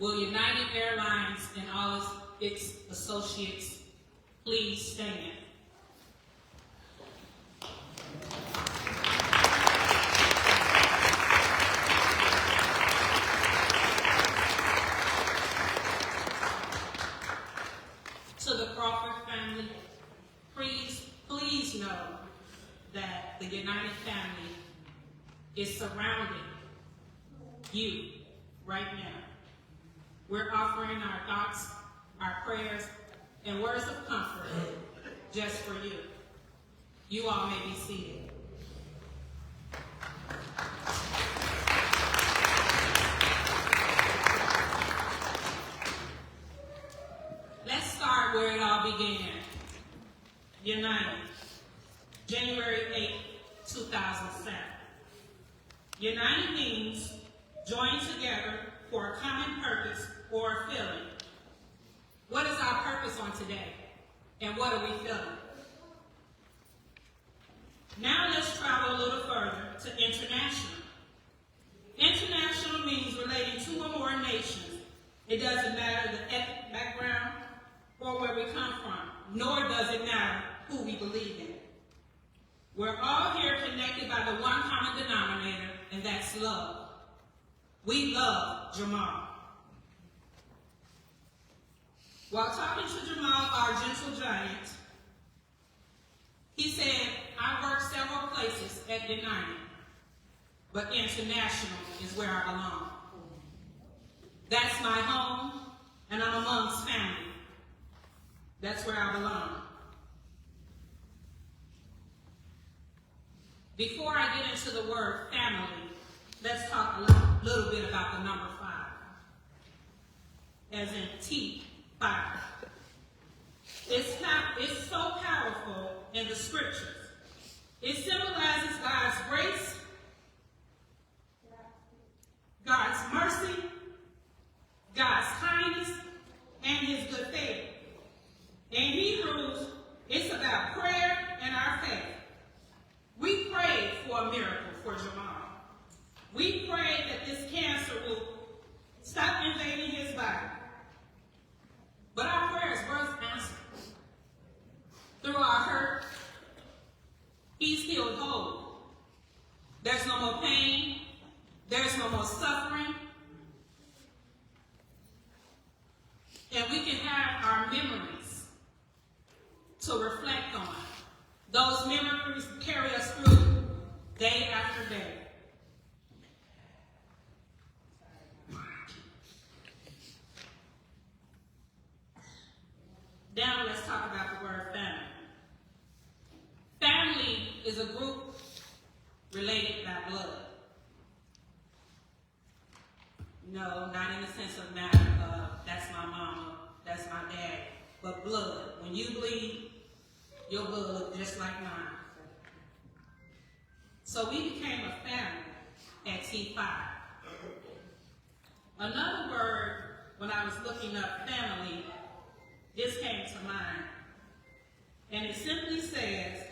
Will United Airlines and all its associates please stand? To the Crawford family, please know that the United family is surrounding you right now. We're offering our thoughts our prayers, and words of comfort just for you. You all may be seated. Let's start where it all began. United, January 8, 2007. United means join together for a common purpose or a feeling. What is our purpose on today? And what are we feeling? Now let's travel a little further to international. International means relating to or more nations. It doesn't matter the ethnic background or where we come from, nor does it matter who we believe in. We're all here connected by the one common denominator, and that's love. We love Jamal. While talking to Jamal, our gentle giant, he said, I work several places at United, but international is where I belong. That's my home, and I'm amongst family. That's where I belong. Before I get into the word family, let's talk a little bit about the number 5, as in T5. It's so powerful in the scriptures. It symbolizes God's grace, God's mercy, God's kindness, and his good favor. In Hebrews, it's about prayer and our faith. We prayed for a miracle for Jamal. We prayed that this cancer will stop invading his body. But our prayers weren't answered. Through our hurt, he's healed whole. There's no more pain. There's no more suffering. And we can have our memories to reflect on. Those memories carry us through day after day. Now let's talk about the word family. Family is a group related by blood. No, not in the sense of matter of that's my mama, that's my dad, but blood. When you bleed, your blood look just like mine. So we became a family at T5. Another word, when I was looking up family, this came to mind. And it simply says,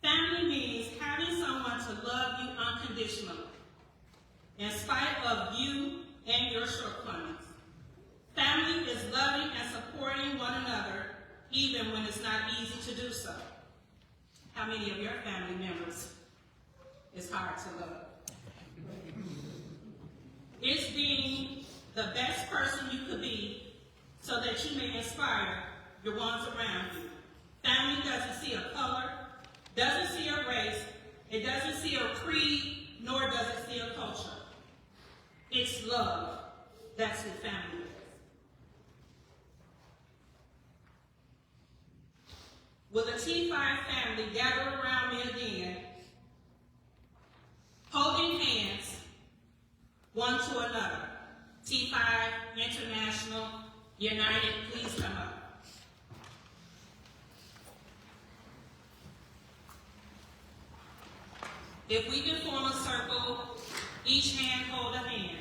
family means having someone to love you unconditionally, in spite of you and your shortcomings. Family is loving and supporting one another, even when it's not easy to do so. How many of your family members is hard to love? It's being the best person you could be so that you may inspire the ones around you. Family doesn't see a color, doesn't see a race, it doesn't see a creed, nor does it see a culture. It's love. That's what family is. Will the T5 family gather around me again, holding hands, one to another? T5, International, United, please come up. If we can form a circle, each hand hold a hand.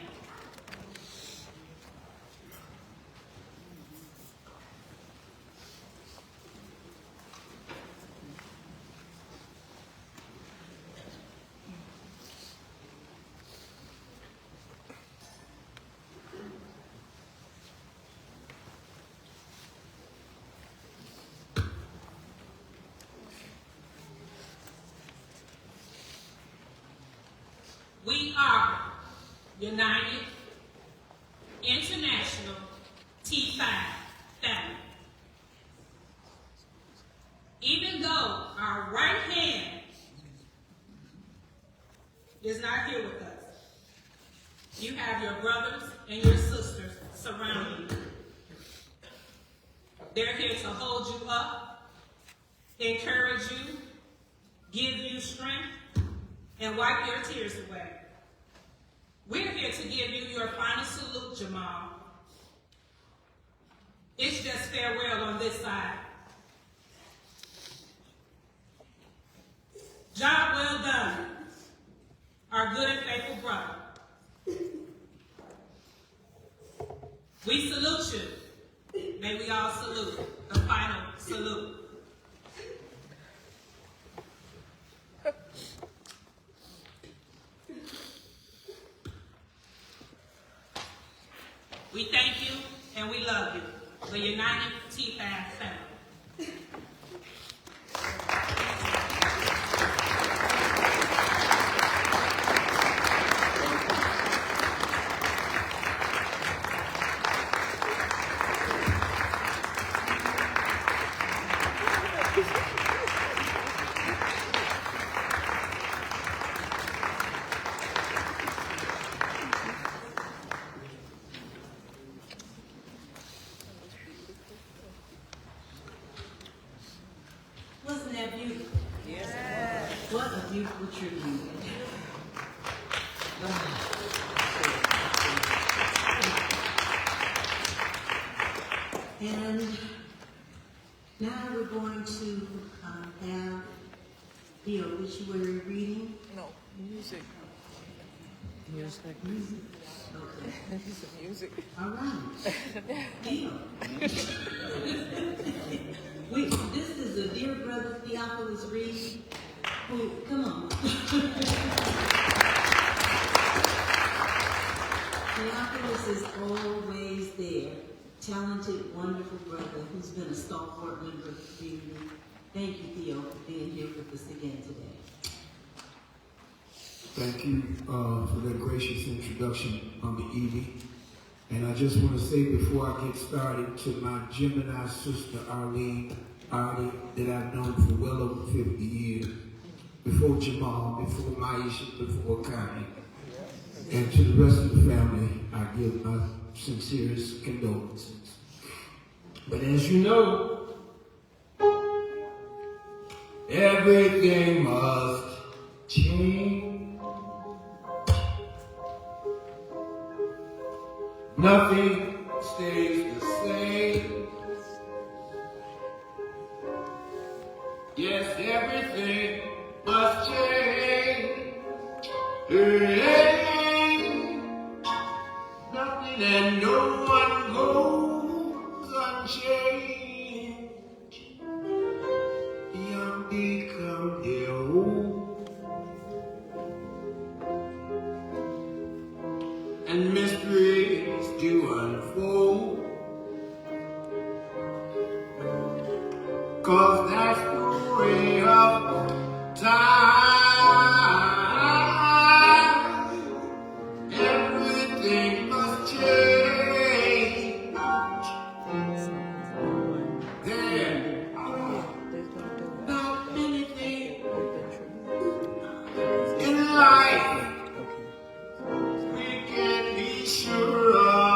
We are United, International, T5 family. Even though our right hand is not here with us, you have your brothers and your sisters surrounding you. They're here to hold you up, encourage you, give you strength, and wipe your tears away. We're here to give you your final salute, Jamal. It's just farewell on this side. Job well done, our good and faithful brother. We salute you. May we all salute. A final salute. We thank you and we love you. The United T-Fast family. Wasn't that beautiful? Yes. What a beautiful tribute. And now we're going to have the obituary reading. No, music. Music. Music. Okay. Music. All right. Theo. This is a dear brother, Theophilus Reed, who, come on. Theophilus is always there. Talented, wonderful brother who's been a stalwart member of the community. Thank you, Theo, for being here with us again today. Thank you for that gracious introduction on the evening. And I just want to say before I get started to my Gemini sister Artie, that I've known for well over 50 years, before Jamal, before Maisha, before Connie, and to the rest of the family, I give my sincerest condolences. But as you know, everything must change. Nothing stays the same. Yes, everything must change. Hey, nothing and no one goes unchanged. Young become the old, and mysteries do unfold. 'Cause that's the way of time. Everything must change. There are not many things in life we can be sure of.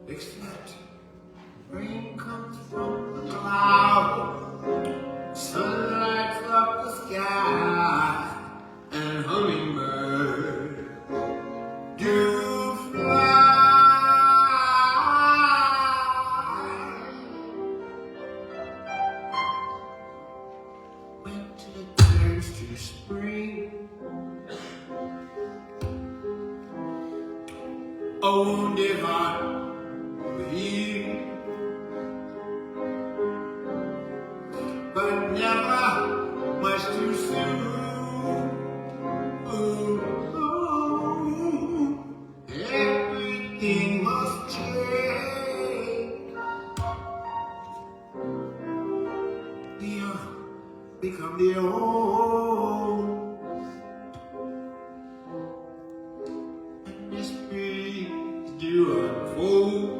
Except rain comes from the cloud, sun lights up the sky, and hummingbirds do fly. Winter turns to spring, a wounded heart will heal, but never much too soon. Everything must change. The young become the old, and mysteries do unfold.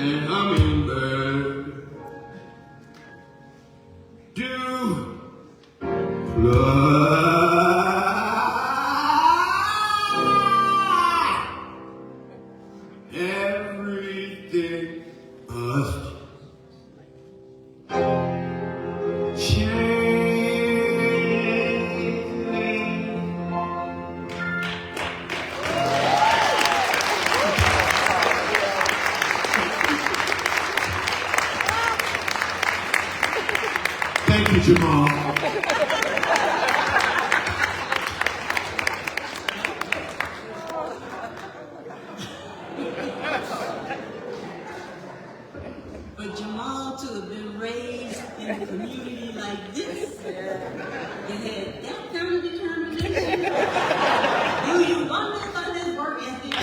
And hummingbird do fly. Everything must change. Thank you, Jamal. But Jamal, to have been raised in a community like this, that had that kind of determination, do you wonder about his work ethic?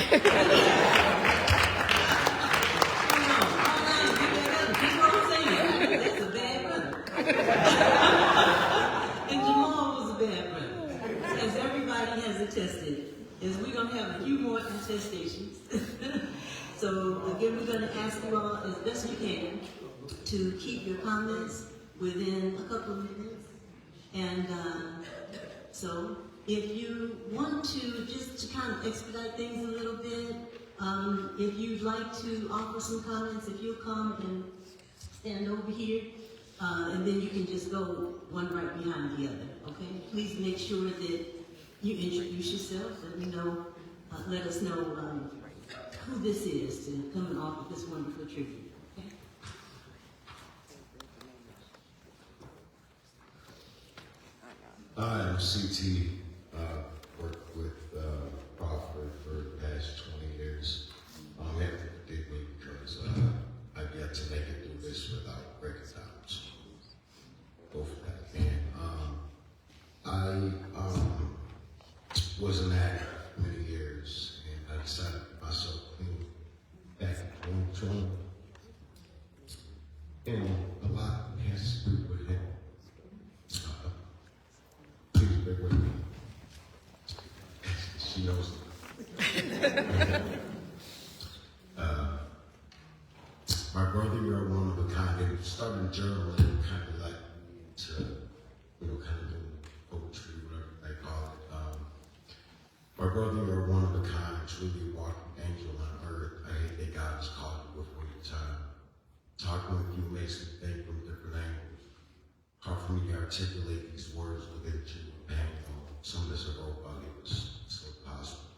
And Jamal was a bad brother. As everybody has attested, is we're going to have a few more attestations. So again, we're going to ask you all as best you can to keep your comments within a couple of minutes. And so if you want to, just to kind of expedite things a little bit, if you'd like to offer some comments, if you'll come and stand over here, and then you can just go one right behind the other, okay? Please make sure that you introduce yourself, let us know who this is to come and offer this wonderful tribute, okay? I am CT, worked with Crawford for the past 20 years. I have to forgive me because I've yet to make it through this without breaking down. Go for that. And I was an actor for many years, and I decided to put myself back in 2020. And a lot has to do with him. Please bear with me. She knows it. My brother, you're one of a kind. And starting journaling, kind of like to, kind of doing poetry, whatever they call it. My brother, you're one of a kind, truly a walking angel on earth. I hate that God has called you before your time. Talking with you makes me think from different angles. Hard for me to articulate these words within you painful. Some of this are both values, so possible.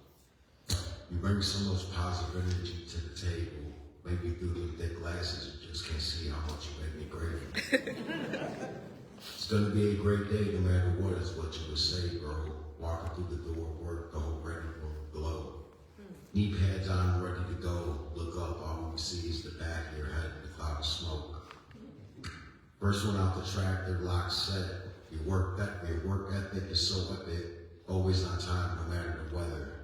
You bring so much positive energy to the table. Maybe through the thick glasses, you just can't see how much you make me grateful. It's gonna be a great day no matter what, is what you would say, bro. Walking through the door, work, the whole ready for glow. Knee pads on, ready to go. Look up, all we see is the back of your head, the cloud of smoke. First one out the track, they're locked set. Your work ethic is so epic, always on time no matter the weather.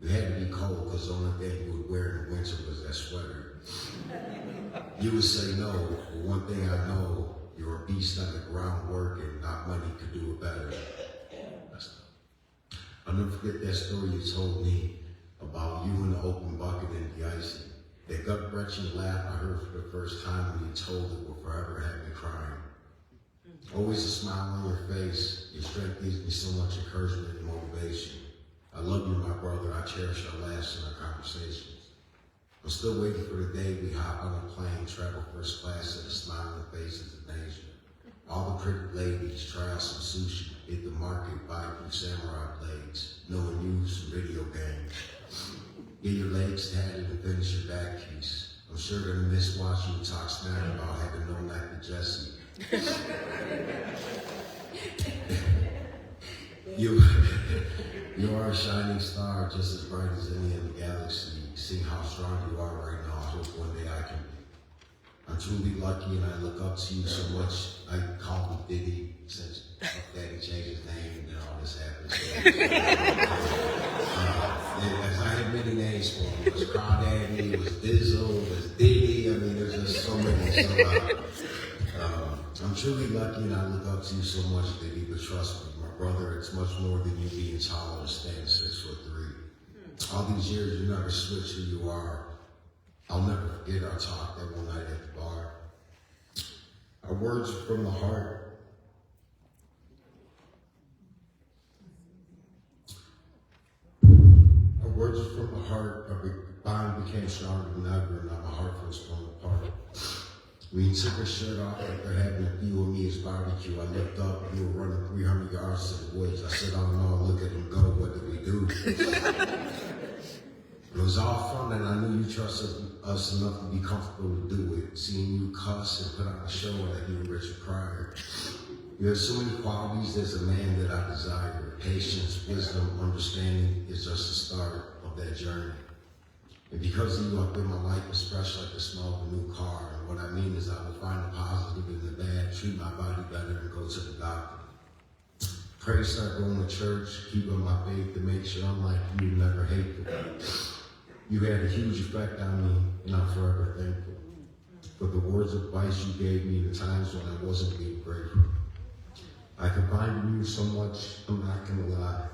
You had to be cold because the only thing you would wear in the winter was that sweater. You would say no, but one thing I know, you're a beast on the ground working, not money could do it better. I'll never forget that story you told me about you in the open bucket and the icing. That gut-wrenching laugh I heard for the first time when you told it will forever have me crying. Always a smile on your face. Your strength gives me so much encouragement and motivation. I love you, my brother. I cherish our laughs and our conversations. I'm still waiting for the day we hop on a plane, travel first class to the smiling faces of Asia. All the pretty ladies try out some sushi, hit the market, buy a few samurai blades, knowing you some video games. Get your legs tatted and finish your back piece. I'm sure they're gonna miss watching you talk smack about having no night with Jesse. You are a shining star, just as bright as any in the galaxy. Seeing how strong you are right now, I hope one day I can be. I'm truly lucky and I look up to you so much. I call him Diddy since Daddy changed his name and then all this happened. As I had many names for him. It was Crawdaddy, it was Dizzle, it was Diddy. I mean, there's just so many. I'm truly lucky and I look up to you so much, Diddy, but trust me, my brother, it's much more than you being tall or standing 6'3". All these years, you never switch who you are. I'll never forget our talk that one night at the bar. Our words from the heart. Our words from the heart. Our bond became stronger than ever, and now my heart feels torn apart. When you took your shirt off after having a few of me as barbecue, I looked up and you were running 300 yards to the woods. I said, oh no, look at him go, what did we do? It was all fun and I knew you trusted us enough to be comfortable to do it. Seeing you cuss and put on a show like you and Richard Pryor. You have so many qualities as a man that I desire. Patience, wisdom, understanding is just the start of that journey. And because of you, I've been my life is fresh like the smell of a new car. And what I mean is I will find the positive in the bad, treat my body better, and go to the doctor. Pray, start going to church, keep on my faith to make sure I'm like you, never hateful. You had a huge effect on me, and I'm forever thankful for the words of advice you gave me the times when I wasn't being grateful. I confide in you so much, I'm not gonna lie.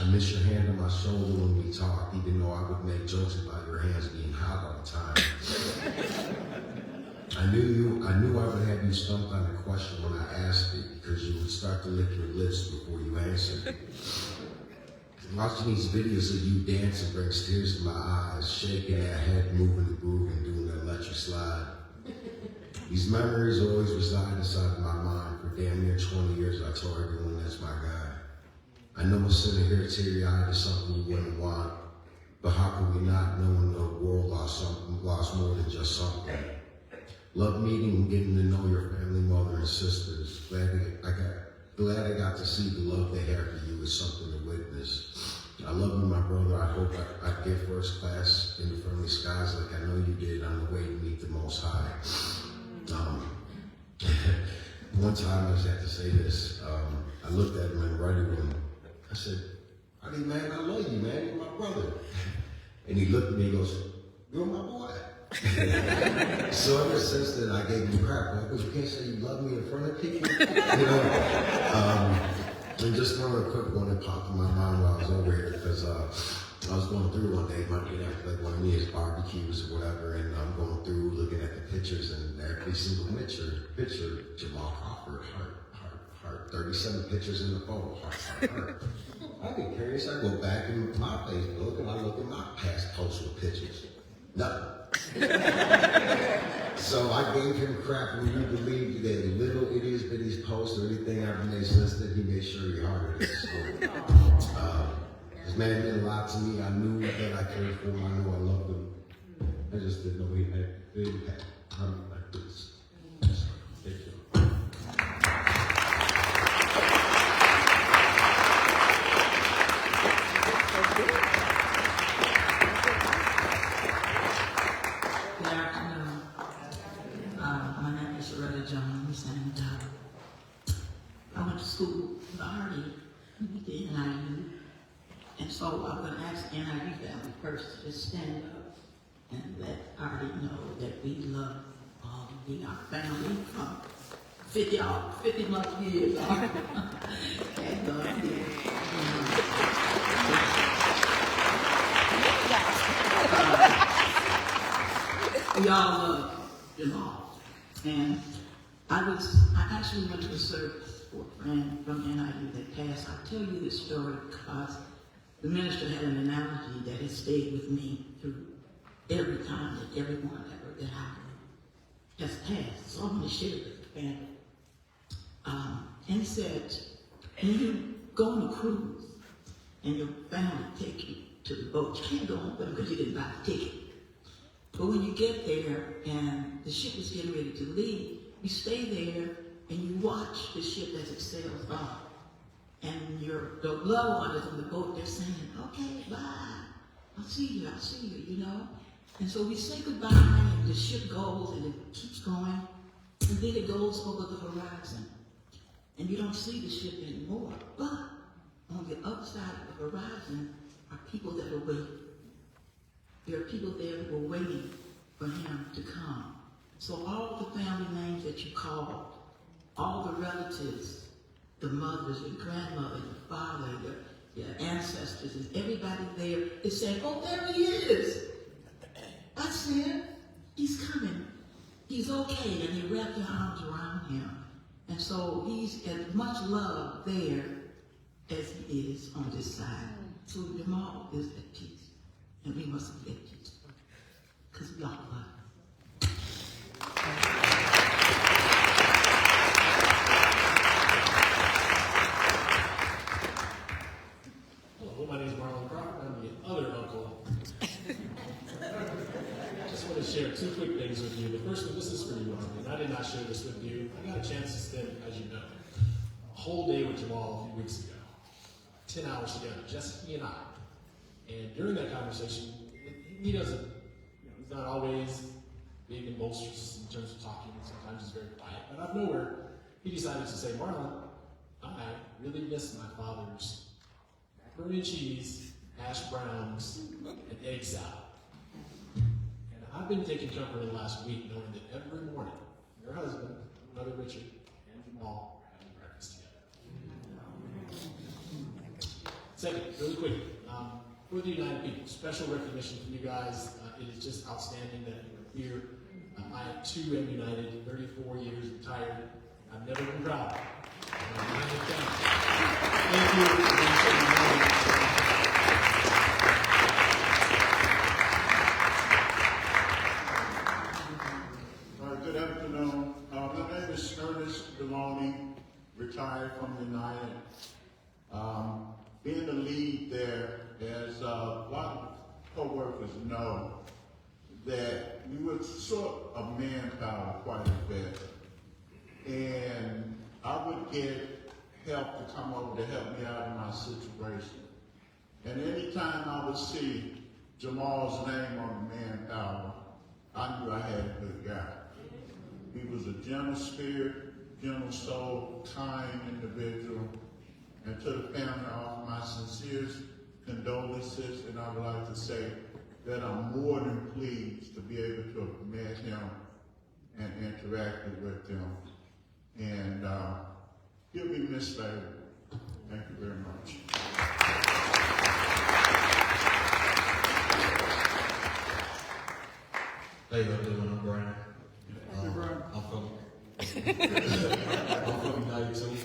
I miss your hand on my shoulder when we talk, even though I would make jokes about your hands being hot all the time. I knew I would have you stumped on a question when I asked it, because you would start to lick your lips before you answered. Watching these videos of you dancing brings tears to my eyes, shaking that head, moving the groove, and doing that let you slide. These memories always reside inside my mind. For damn near 20 years, I told everyone that's my guy. I know I'm sitting here teary-eyed is something you wouldn't want, but how can we not, knowing the world lost more than just something? Love meeting and getting to know your family, mother and sisters. Glad I got to see the love they have for you is something to witness. I love you, my brother. I hope I get first class in the friendly skies like I know you did on the way to meet the Most High. One time I just had to say this. I looked at him in the writing room. I said, "Honey, man, I love you, man. You're my brother." And he looked at me and goes, "You're my boy." So ever since then, I gave him crap. Like, you can't say you love me in front of people. You know? And just another quick one that popped in my mind while I was over here, because I was going through one day, might be like one of his barbecues or whatever, and I'm going through looking at the pictures, and every single picture, Jamal Crawford, heart, 37 pictures in the photo, heart. I get curious, I go back in my Facebook and I look at my past posts with pictures. Nothing. So I gave him crap when you believed that little itty bitty posts or anything I've made since then, he made sure he hearted it. So, this man meant a lot to me. I knew that I cared for him. I knew I loved him. I just didn't know he had the impact on me like this. Thank you. I went to school with Artie, we did NIU, and so I'm going to ask the NIU family first to just stand up and let Artie know that we love being our family from 50 months years. And we all love Jamal. And I actually went to a service for a friend from NIU that passed. I tell you this story because the minister had an analogy that has stayed with me through every time that everyone ever that I has passed. So I'm going to share it with the family. And he said, when you go on a cruise and your family take you to the boat, you can't go home with them because you didn't buy the ticket. But when you get there and the ship is getting ready to leave, you stay there and you watch the ship as it sails by. And the loved one is on the boat, they're saying, okay, bye. I'll see you, you know? And so we say goodbye, and the ship goes, and it keeps going, and then it goes over the horizon. And you don't see the ship anymore. But on the other side of the horizon are people that are waiting. There are people there who are waiting for him to come. So all the family names that you called, all the relatives, the mothers, your grandmother, your father, your ancestors, and everybody there is saying, oh, there he is. I said, he's coming. He's okay. And you wrap your arms around him. And so he's as much love there as he is on this side. So Jamal is at peace. And we must be at peace. Because we all love him. Hello, my name is Crawford. I'm the other uncle. I just want to share two quick things with you. The first one, this is for you, Uncle, and I did not share this with you. I got a chance to spend, as you know, a whole day with Jamal a few weeks ago. 10 hours together, just he and I. And during that conversation, he doesn't, he's not always big and boisterous in terms of talking. Sometimes he's very quiet. But out of nowhere, he decided to say, Marlon, I really miss my father's macaroni and cheese, hash browns, and egg salad. And I've been taking comfort in the last week knowing that every morning, your husband, Brother Richard, and Jamal are having breakfast together. Second, really quickly, for the United People, special recognition for you guys. It is just outstanding that you're here. I have two M United, 34 years retired. I've never been proud. Thank you. Good afternoon. My name is Ernest Deloney, retired from United. Being the lead there, as a lot of co-workers know, that we were short of manpower quite a bit. And I would get help to come over to help me out in my situation. And anytime I would see Jamal's name on the manpower, I knew I had a good guy. He was a gentle spirit, gentle soul, kind individual. And to the family, I offer my sincerest condolences, and I would like to say that I'm more than pleased to be able to have met him and interacted with him. And he'll be missed by everyone. Thank you very much. How you doing? I'm Brian. I'm from United too.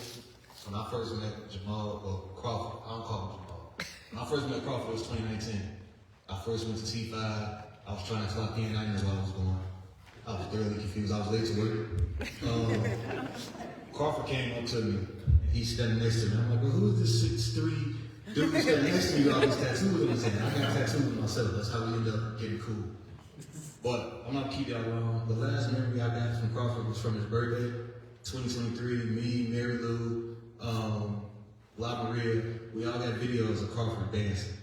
When I first met Jamal, or Crawford, I don't call him Jamal. When I first met Crawford, it was 2019. I first went to T5. I was trying to clock in. I didn't know where I was going. I was thoroughly confused. I was late to work. Crawford came up to me. He's standing next to me. I'm like, well, who is this 6'3" dude standing next to me with all these tattoos on his hand? I got tattoos myself. That's how we ended up getting cool. But I'm not gonna keep y'all long. The last memory I got from Crawford was from his birthday, 2023. Me, Mary Lou, La Maria, we all got videos of Crawford dancing.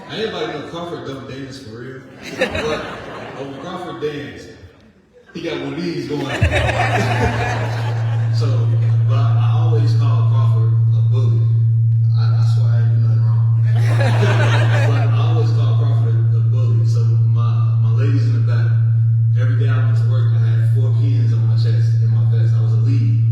Anybody know Crawford don't dance for real? But when Crawford danced, he got one of these going. So, but I always call Crawford a bully. I swear I ain't do nothing wrong. But I always call Crawford a bully. So my ladies in the back, every day I went to work, I had 4 pins on my chest in my vest. I was a lead.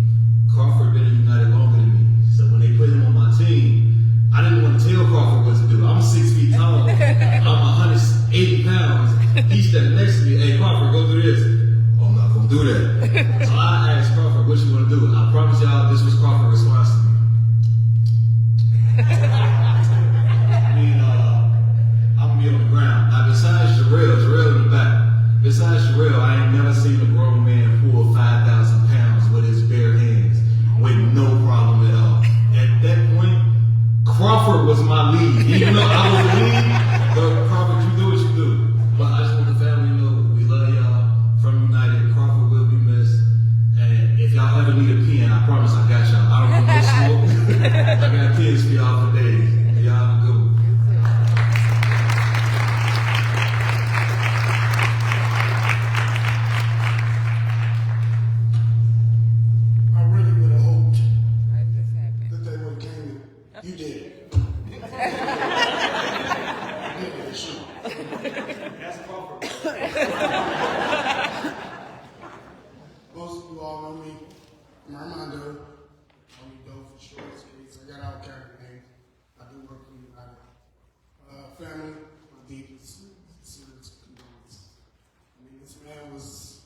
Crawford been in United longer than me. So when they put him on my team, I didn't want to tell Crawford what to do. I'm 6 feet tall. I'm 180 pounds. He stepped next to me. Hey, Crawford, go do this. Oh, I'm not going to do that. So I all know me, I'm Armando. Call me Doe for short, streets. I got all kinds of names. I do work for United. Family, my deepest, sincerest condolences. I mean, this man was,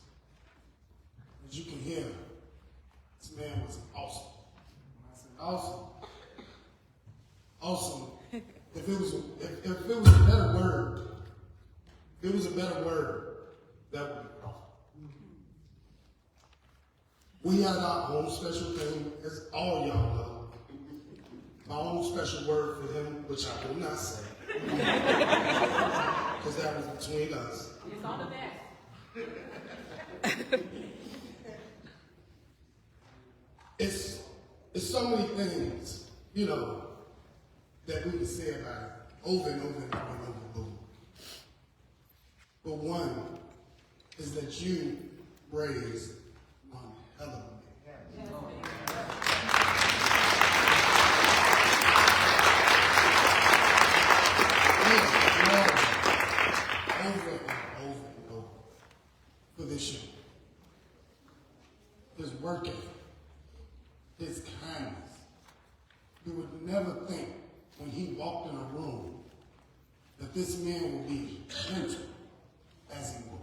as you can hear, this man was awesome. When I say awesome, awesome. If it was a better word, if it was a better word, that would be awesome. We had our own special thing, as all y'all know. My own special word for him, which I will not say. Because that was between us. It's on the back. It's so many things, you know, that we can say about it over and over and over and over and over. But one is that you raised one hell of a man. Over and over and over for this year. His work ethic, his kindness. You would never think when he walked in a room that this man would be gentle as he was.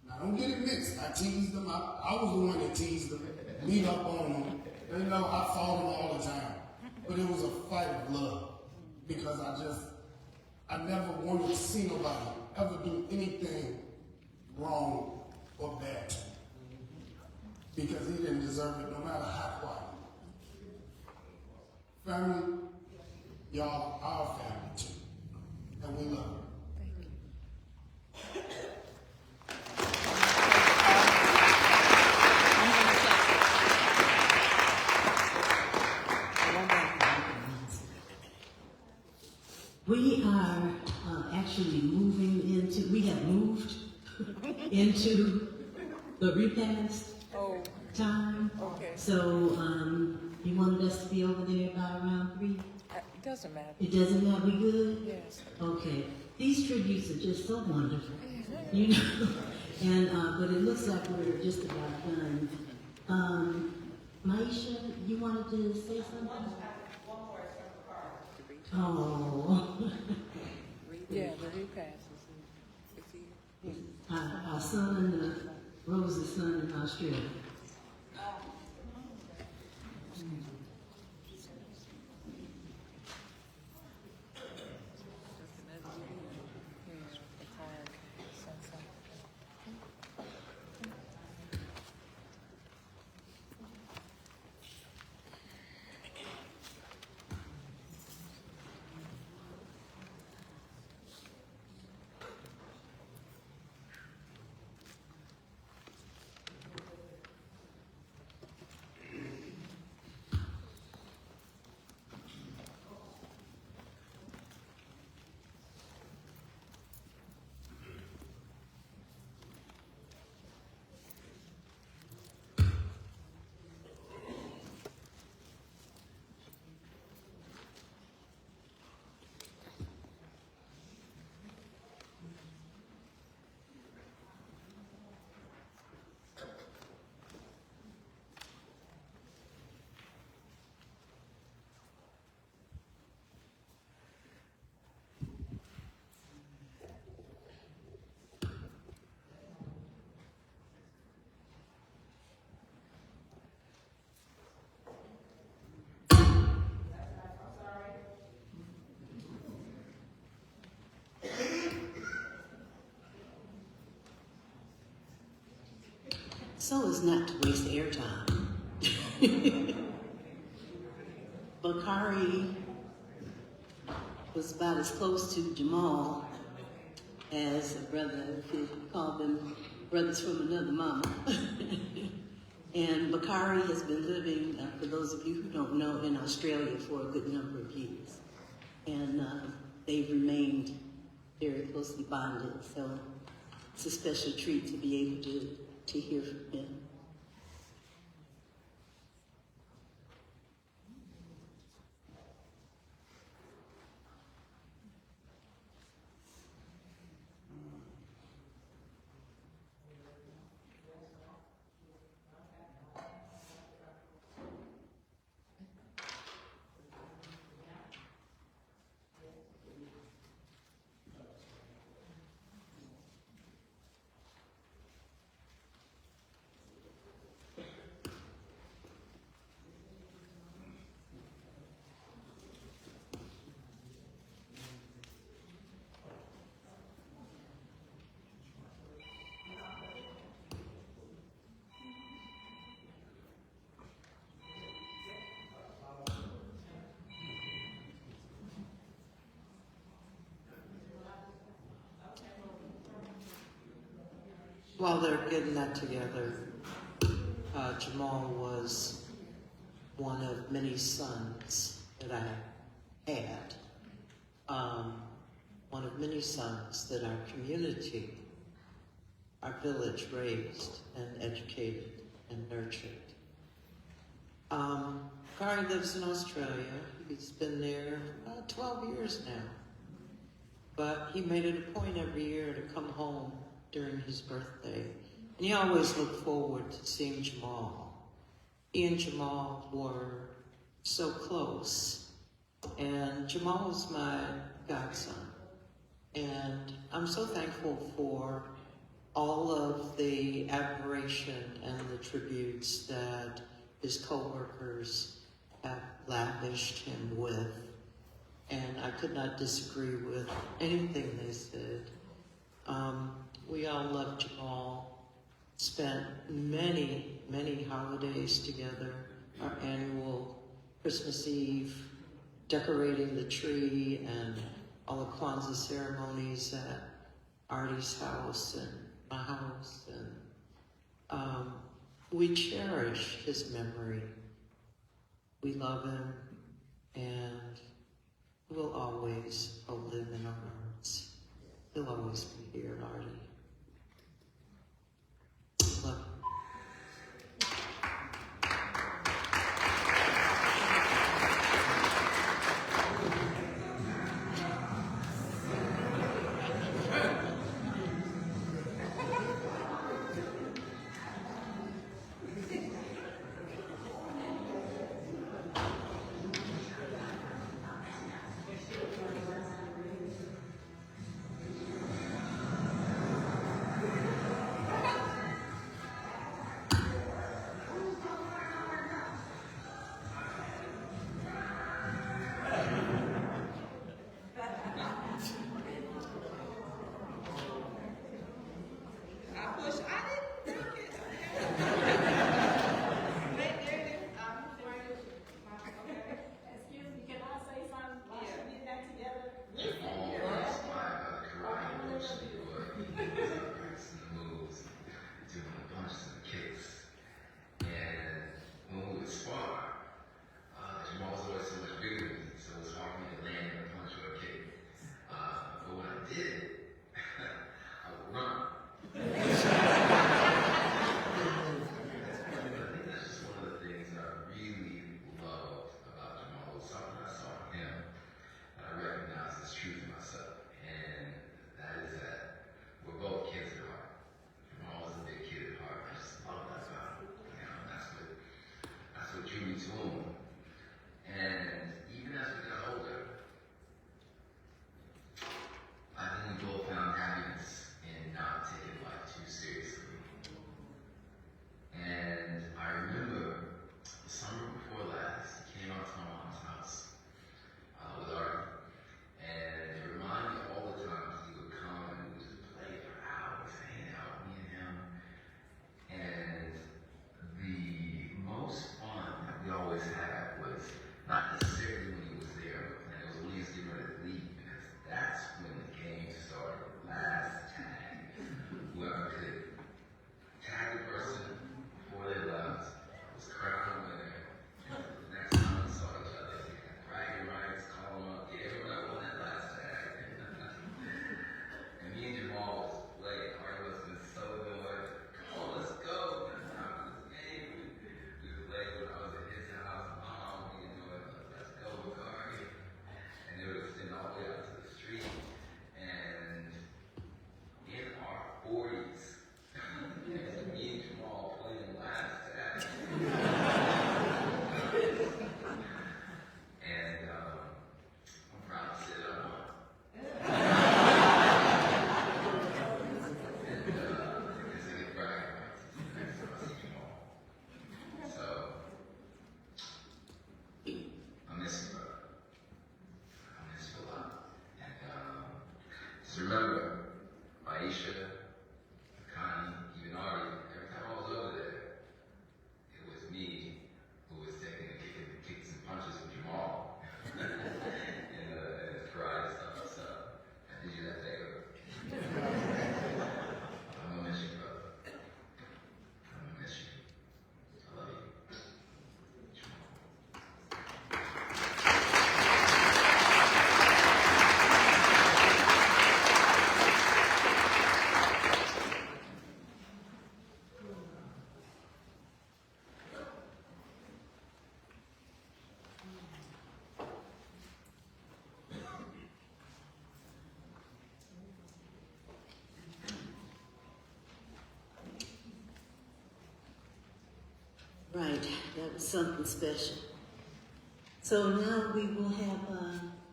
Now don't get it mixed. I teased him. I was the one that teased him, beat up on him. You know, I fought him all the time. But it was a fight of love because I never wanted to see nobody ever do anything wrong or bad to him. Because he didn't deserve it no matter how quiet. Family, y'all, our family too. And we love you. We are actually we have moved into the repast time. Okay. So you wanted us to be over there by around 3? It doesn't matter. It doesn't matter, we good? Yes. Okay. These tributes are just so wonderful, you know? And, but it looks like we're just about done. Maisha, you wanted to say something? Oh. Yeah, the new passes. Our son, Rose's son in Australia. So as not to waste airtime, Bakari was about as close to Jamal as a brother, if you call them brothers from another mama. And Bakari has been living, for those of you who don't know, in Australia for a good number of years. And they've remained very closely bonded, so it's a special treat to be able to hear from him. while they're getting that together, Jamal was one of many sons that I had. One of many sons that our community, our village raised and educated and nurtured. Kari lives in Australia. He's been there about 12 years now. But he made it a point every year to come home during his birthday. And he always looked forward to seeing Jamal. He and Jamal were so close. And Jamal was my godson. And I'm so thankful for all of the admiration and the tributes that his co-workers have lavished him with. And I could not disagree with anything they said. We all love Jamal, spent many, many holidays together, our annual Christmas Eve, decorating the tree and all the Kwanzaa ceremonies at Artie's house and my house. And we cherish his memory. We love him, and we'll always hold him in our hearts. He'll always be here, Artie. Love you. Right, that was something special. So now we will have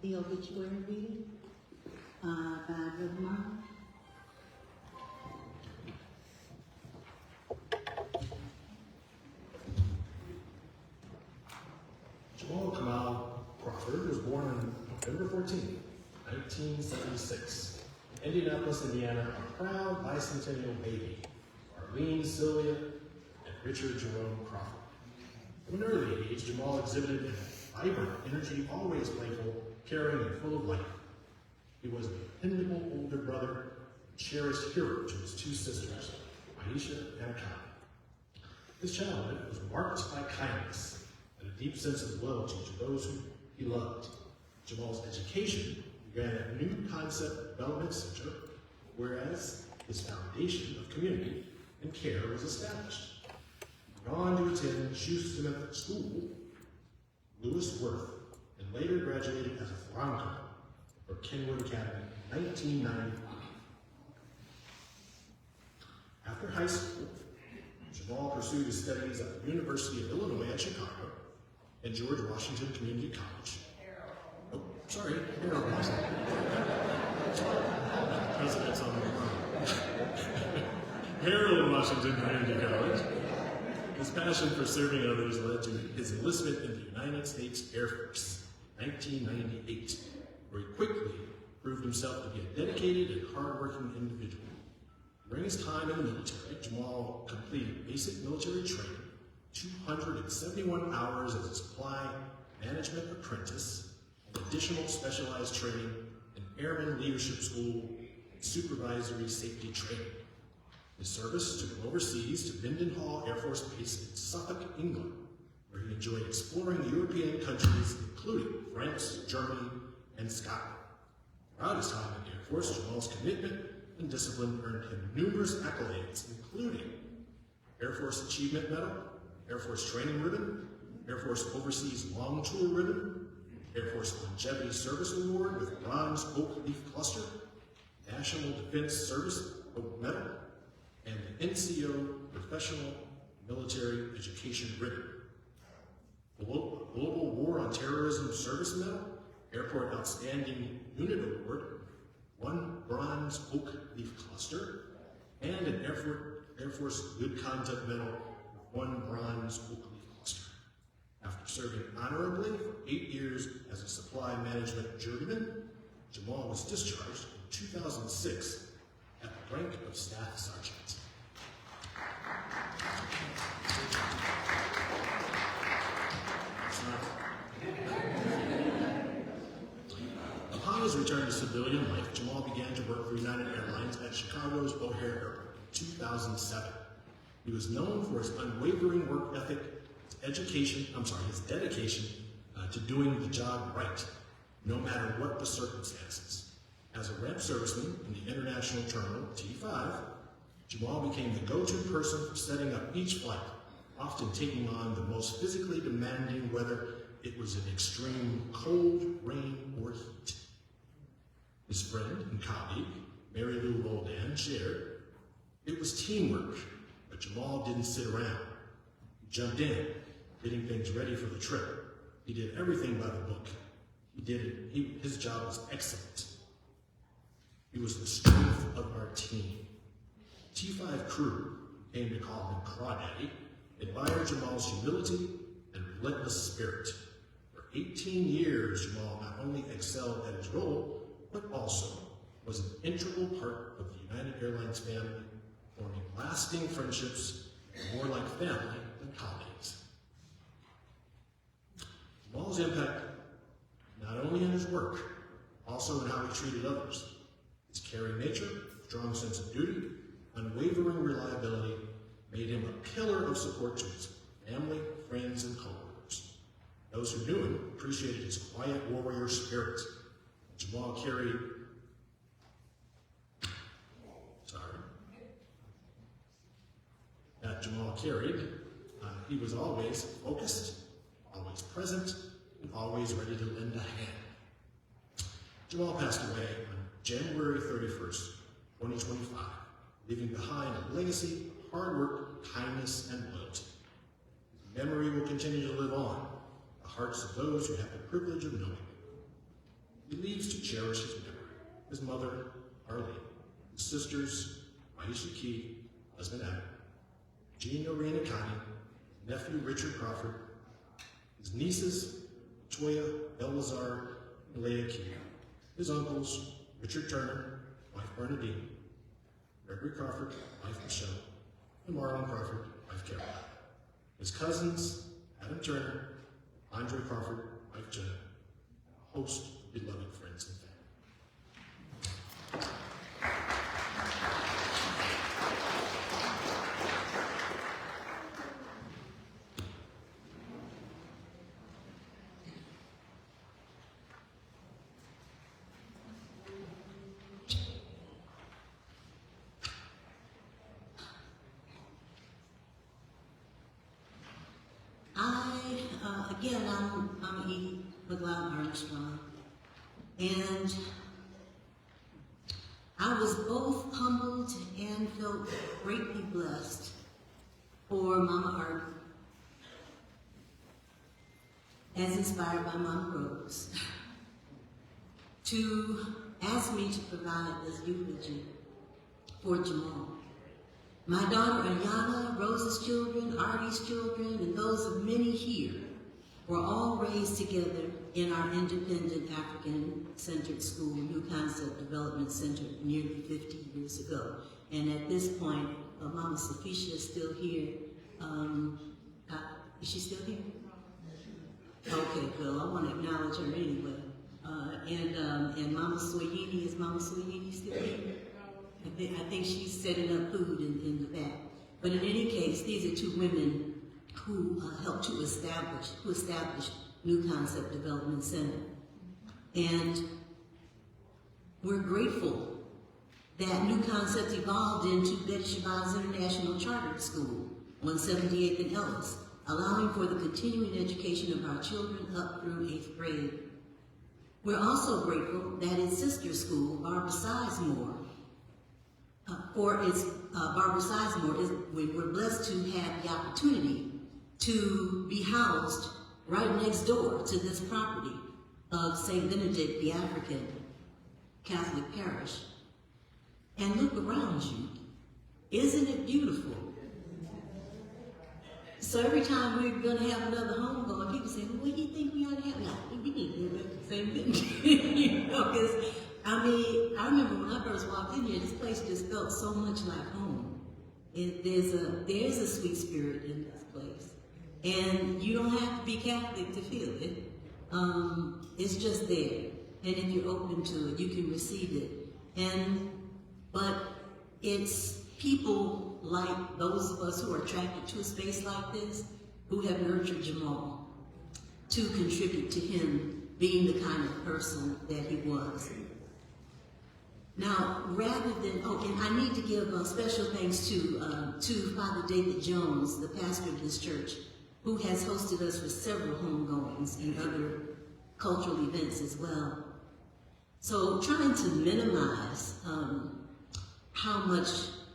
the obituary reading by Jamal. Jamal Kamau Crawford was born on November 14, 1976, in Indianapolis, Indiana, a proud bicentennial baby, Arlene Sylvia and Richard Jerome Crawford. From an early age, Jamal exhibited a vibrant energy, always playful, caring, and full of life. He was a dependable older brother, a cherished hero to his two sisters, Aisha and Kamau. His childhood was marked by kindness and a deep sense of loyalty to those who he loved. Jamal's education began at New Concept Development Center, whereas his foundation of community and care was established. He went on to attend Shoesmith School, Lewis Worth, and later graduated as a Franco for Kenwood Academy in 1995. After high school, Jamal pursued his studies at the University of Illinois at Chicago and George Washington Community College. Oh, sorry, Harold Washington. President's on the line. Harold Washington Community College. His passion for serving others led to his enlistment in the United States Air Force in 1998, where he quickly proved himself to be a dedicated and hardworking individual. During his time in the military, Jamal completed basic military training, 271 hours as a supply management apprentice, and additional specialized training in Airman Leadership School and supervisory safety training. His service took him overseas to Mendenhall Air Force Base in Suffolk, England, where he enjoyed exploring European countries, including France, Germany, and Scotland. Throughout his time in the Air Force, Jamal's commitment and discipline earned him numerous accolades, including Air Force Achievement Medal, Air Force Training Ribbon, Air Force Overseas Long Tour Ribbon, Air Force Longevity Service Award with Bronze Oak Leaf Cluster, National Defense Service Oak Medal, and the NCO Professional Military Education Ribbon. Global War on Terrorism Service Medal, Airport Outstanding Unit Award, 1 Bronze Oak Leaf Cluster, and an Air Force Good Conduct Medal with 1 Bronze Oak Leaf Cluster. After serving honorably for 8 years as a supply management journeyman, Jamal was discharged in 2006 at the rank of Staff Sergeant. Upon his return to civilian life, Jamal began to work for United Airlines at Chicago's O'Hare Airport in 2007. He was known for his unwavering work ethic, his dedication to doing the job right, no matter what the circumstances. As a ramp serviceman in the International Terminal, T5, Jamal became the go-to person for setting up each flight, often taking on the most physically demanding whether it was in extreme cold, rain, or heat. His friend and colleague, Mary Lou Roldan, shared, "It was teamwork, but Jamal didn't sit around. He jumped in, getting things ready for the trip. He did everything by the book. His job was excellent. He was the strength of our team." T5 crew came to call him Crawdaddy, admired Jamal's humility and relentless spirit. For 18 years, Jamal not only excelled at his role, but also was an integral part of the United Airlines family, forming lasting friendships more like family than colleagues. Jamal's impact, not only in his work, also in how he treated others. His caring nature, strong sense of duty, unwavering reliability made him a pillar of support to his family, friends, and coworkers. Those who knew him appreciated his quiet warrior spirit. Jamal carried, he was always focused, always present, and always ready to lend a hand. Jamal passed away on January 31st, 2025, leaving behind a legacy of hard work, kindness, and loyalty. His memory will continue to live on in the hearts of those who have the privilege of knowing him. He leaves to cherish his memory his mother, Arlene, his sisters, Aisha Key, husband Adam, Jean Noreen and Connie, nephew Richard Crawford, his nieces, Toya, Elazar, and Leah Key, his uncles, Richard Turner, wife Bernadine, Gregory Crawford, wife Michelle, and Marlon Crawford, wife Caroline. His cousins, Adam Turner, Andre Crawford, wife Jenna, a host of beloved friends and family. Again, I'm Edie McLeod Armstrong, and I was both humbled and felt greatly blessed for Mama Art, as inspired by Mama Rose, to ask me to provide this eulogy for Jamal. My daughter Ayana, Rose's children, Artie's children, and those of many here were all raised together in our independent African-centered school, New Concept Development Center, nearly 50 years ago. And at this point, Mama Safisha is still here. Is she still here? Okay, well, I want to acknowledge her anyway. And Mama Soyini, is Mama Soyini still here? I think she's setting up food in the back. But in any case, these are two women who helped to establish New Concept Development Center. And we're grateful that New Concept evolved into Betty Shabazz International Chartered School, 178th and Ellis, allowing for the continuing education of our children up through 8th grade. We're also grateful that its sister school, Barbara Sizemore, we're blessed to have the opportunity to be housed right next door to this property of St. Benedict the African Catholic Parish. And look around you. Isn't it beautiful? So every time we're going to have another homegoing, people say, well, what do you think we ought to have? No, we need to do the same thing. You know, because, I mean, I remember when I first walked in here, this place just felt so much like home. There's a sweet spirit in this place. And you don't have to be Catholic to feel it. It's just there. And if you're open to it, you can receive it. But it's people like those of us who are attracted to a space like this who have nurtured Jamal to contribute to him being the kind of person that he was. Now, rather than, and I need to give special thanks to Father David Jones, the pastor of this church, who has hosted us for several homegoings and other cultural events as well. So trying to minimize how much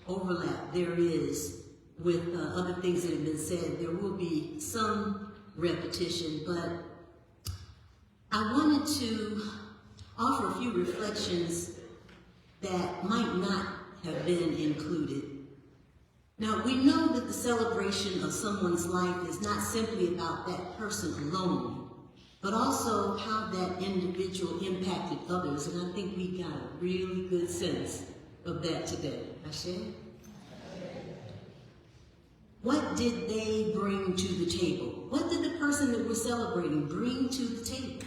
overlap there is with other things that have been said. There will be some repetition, but I wanted to offer a few reflections that might not have been included. Now, we know that the celebration of someone's life is not simply about that person alone, but also how that individual impacted others, and I think we got a really good sense of that today. Ashe? What did they bring to the table? What did the person that we're celebrating bring to the table?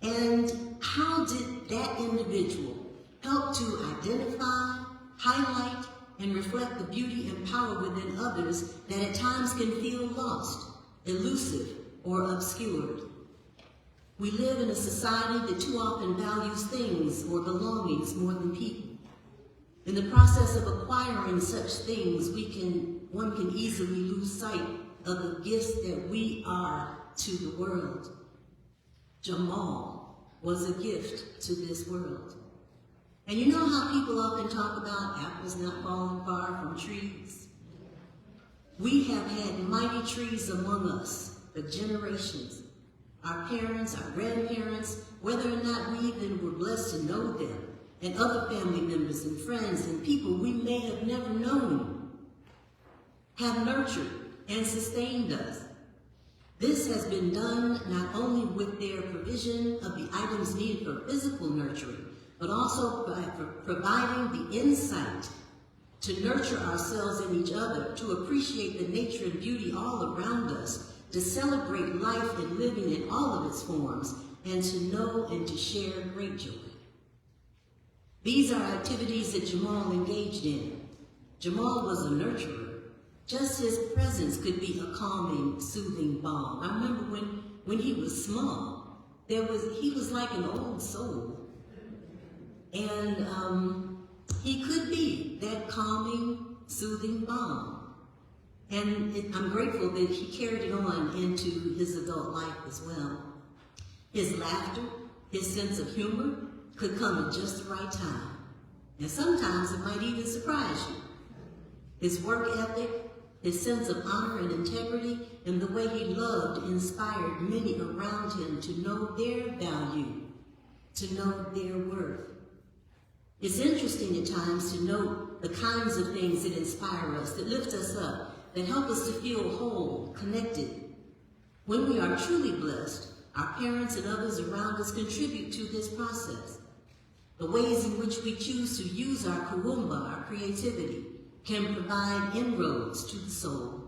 And how did that individual help to identify, highlight, and reflect the beauty and power within others that at times can feel lost, elusive, or obscured? We live in a society that too often values things or belongings more than people. In the process of acquiring such things, one can easily lose sight of the gifts that we are to the world. Jamal was a gift to this world. And you know how people often talk about apples not falling far from trees? We have had mighty trees among us for generations. Our parents, our grandparents, whether or not we even were blessed to know them, and other family members and friends and people we may have never known, have nurtured and sustained us. This has been done not only with their provision of the items needed for physical nurturing, but also by providing the insight to nurture ourselves and each other, to appreciate the nature and beauty all around us, to celebrate life and living in all of its forms, and to know and to share great joy. These are activities that Jamal engaged in. Jamal was a nurturer. Just his presence could be a calming, soothing balm. I remember when he was small, he was like an old soul. And he could be that calming, soothing balm. And I'm grateful that he carried it on into his adult life as well. His laughter, his sense of humor could come at just the right time. And sometimes it might even surprise you. His work ethic, his sense of honor and integrity, and the way he loved inspired many around him to know their value, to know their worth. It's interesting at times to note the kinds of things that inspire us, that lift us up, that help us to feel whole, connected. When we are truly blessed, our parents and others around us contribute to this process. The ways in which we choose to use our kuumba, our creativity, can provide inroads to the soul.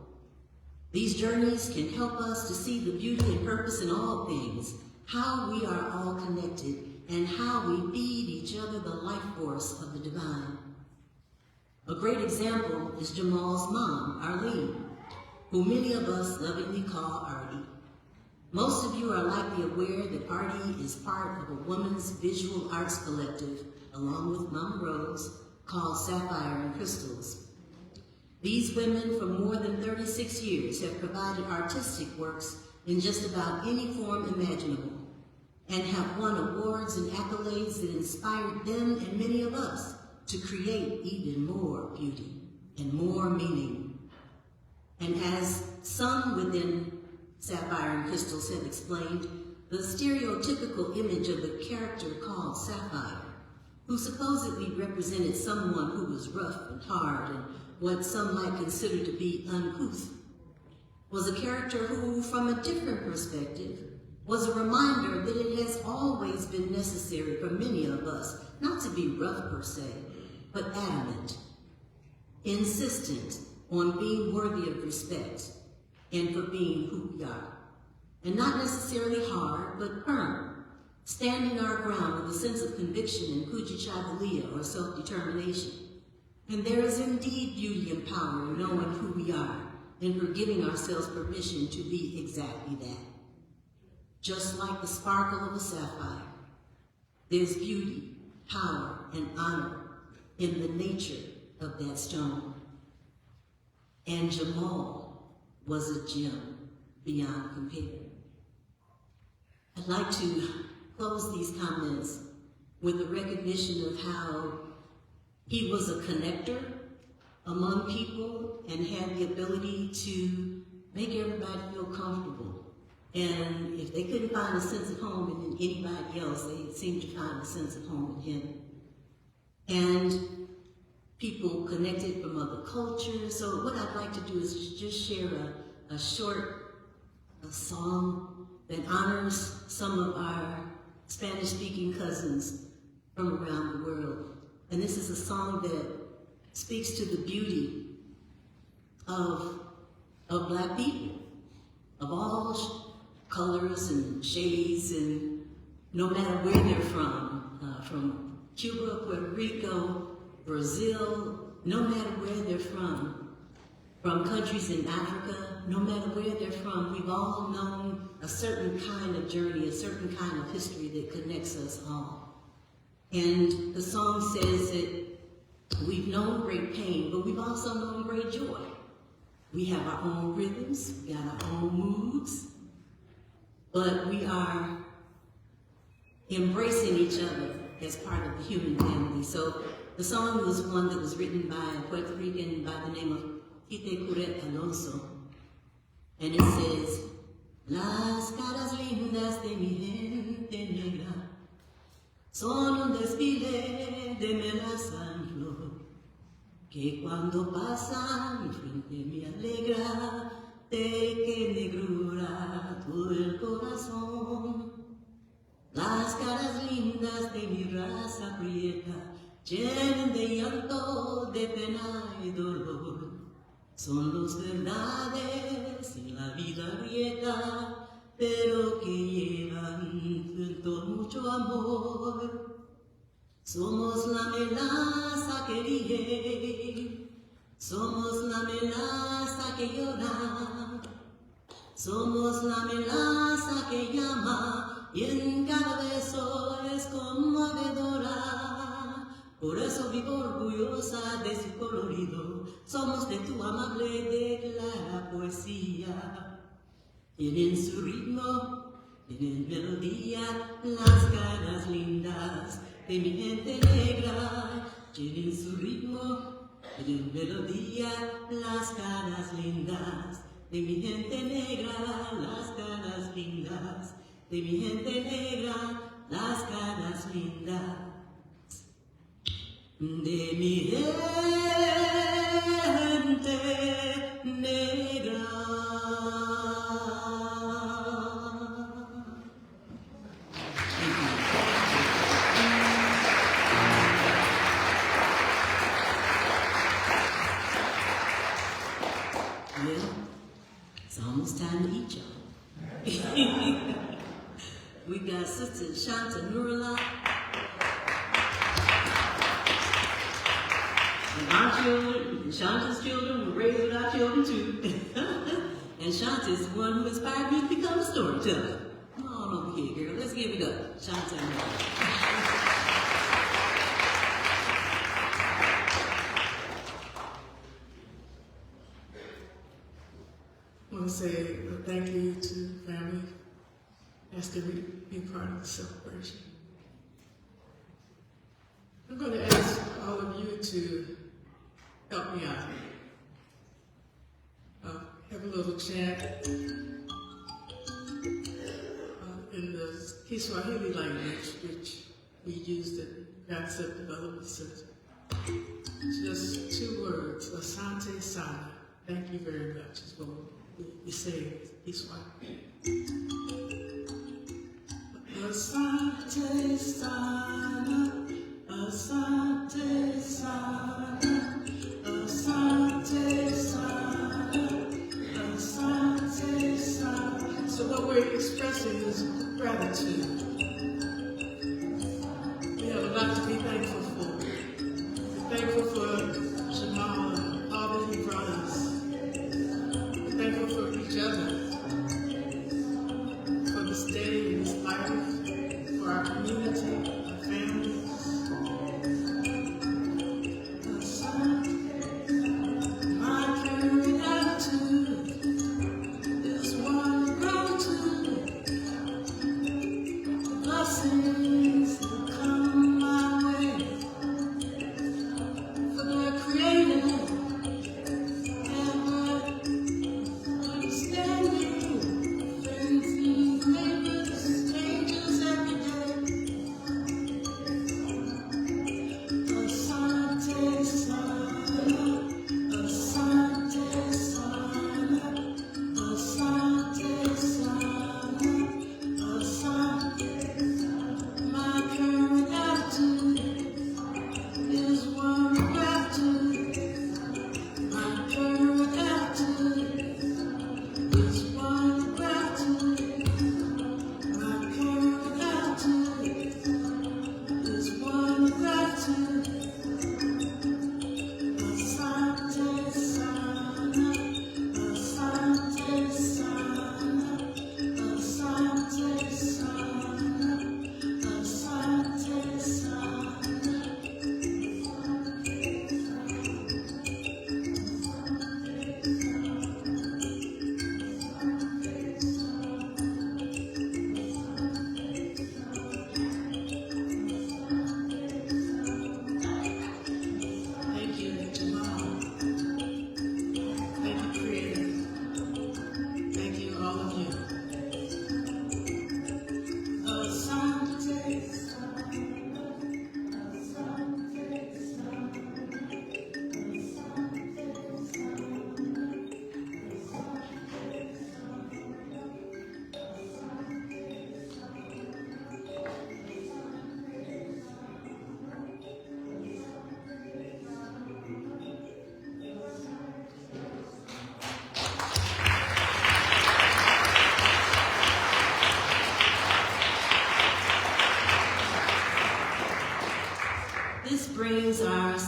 These journeys can help us to see the beauty and purpose in all things, how we are all connected, and how we feed each other the life force of the divine. A great example is Jamal's mom, Arlene, who many of us lovingly call Artie. Most of you are likely aware that Artie is part of a women's visual arts collective, along with Mama Rose, called Sapphire and Crystals. These women for more than 36 years have provided artistic works in just about any form imaginable, and have won awards and accolades that inspired them and many of us to create even more beauty and more meaning. And as some within Sapphire and Crystals have explained, the stereotypical image of the character called Sapphire, who supposedly represented someone who was rough and hard and what some might consider to be uncouth, was a character who, from a different perspective, was a reminder that it has always been necessary for many of us not to be rough per se, but adamant, insistent on being worthy of respect and for being who we are. And not necessarily hard, but firm, standing our ground with a sense of conviction and kujichagulia, or self-determination. And there is indeed beauty and power in knowing who we are and for giving ourselves permission to be exactly that. Just like the sparkle of a sapphire, there's beauty, power, and honor in the nature of that stone. And Jamal was a gem beyond compare. I'd like to close these comments with a recognition of how he was a connector among people and had the ability to make everybody feel comfortable. And if they couldn't find a sense of home in anybody else, they seemed to find a sense of home in him. And people connected from other cultures. So what I'd like to do is just share a short song that honors some of our Spanish-speaking cousins from around the world. And this is a song that speaks to the beauty of Black people, of all colors and shades, and no matter where they're from Cuba, Puerto Rico, Brazil, no matter where they're from countries in Africa, no matter where they're from, we've all known a certain kind of journey, a certain kind of history that connects us all. And the song says that we've known great pain, but we've also known great joy. We have our own rhythms, we got our own moods, but we are embracing each other as part of the human family. So the song was one that was written by a Puerto Rican by the name of Ite Alonso. And it says, las caras lindas de mi gente negra son un desfile de melazano que cuando pasan frente me alegra de que negrura todo el corazón. Las caras lindas de mi raza prieta llenan de llanto, de pena y dolor. Son los verdades en la vida griega, pero que llevan junto mucho amor. Somos la melaza que ríe, somos la melaza que llora, somos la melaza que llama y en cada beso es conmovedora. Por eso vivo orgullosa de su colorido, somos de tu amable de clara poesía. Tienen su ritmo, tienen melodía, las caras lindas de mi gente negra. Tienen su ritmo, tienen melodía, las caras lindas de mi gente negra, las caras lindas de mi gente negra, las caras lindas de mi gente negra. Well, it's almost time to eat, y'all. We got Sister Shanta Nurula. And our children, Shanta's children, were raised with our children too. And Shanta is the one who inspired me to become a storyteller. Come on over here, girl. Let's give it up. Shanta Nurula. I want to say thank you to family asking me to be part of the celebration. I'm going to ask all of you to help me out. Have a little chant in the Kiswahili language, which we used at Concept Development Center. Just 2 words, Asante Sana. Thank you very much, is what we say in Kiswahili. Asante Sana, Asante Sana, Asante Sana, Asante Sana. So what we're expressing is gratitude. We have a lot to be thankful for. We're thankful for Jamal and all that he brought us. We're thankful for each other, for this day and this life, for our community, our families. My true gratitude is one gratitude. The blessings that come my way, for the Creator and my understanding.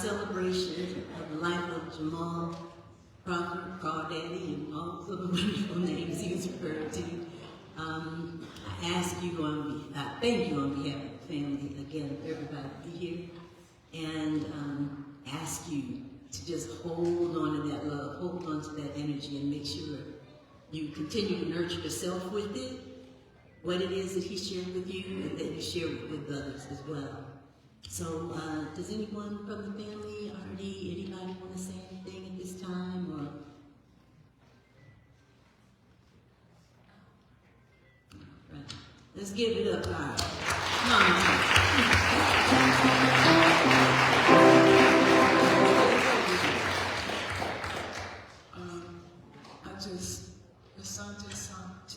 celebration of the life of Jamal Crawford, called Daddy, and all of the wonderful names he was referred to. I ask you I thank you on behalf of the family, again, everybody be here, and ask you to just hold on to that love, hold on to that energy, and make sure you continue to nurture yourself with it, what it is that he shared with you, and that you share it with others as well. So, does anyone from the family, Artie, anybody want to say anything at this time, or? Right. Let's give it up, Artie. Come on. Asante Sana to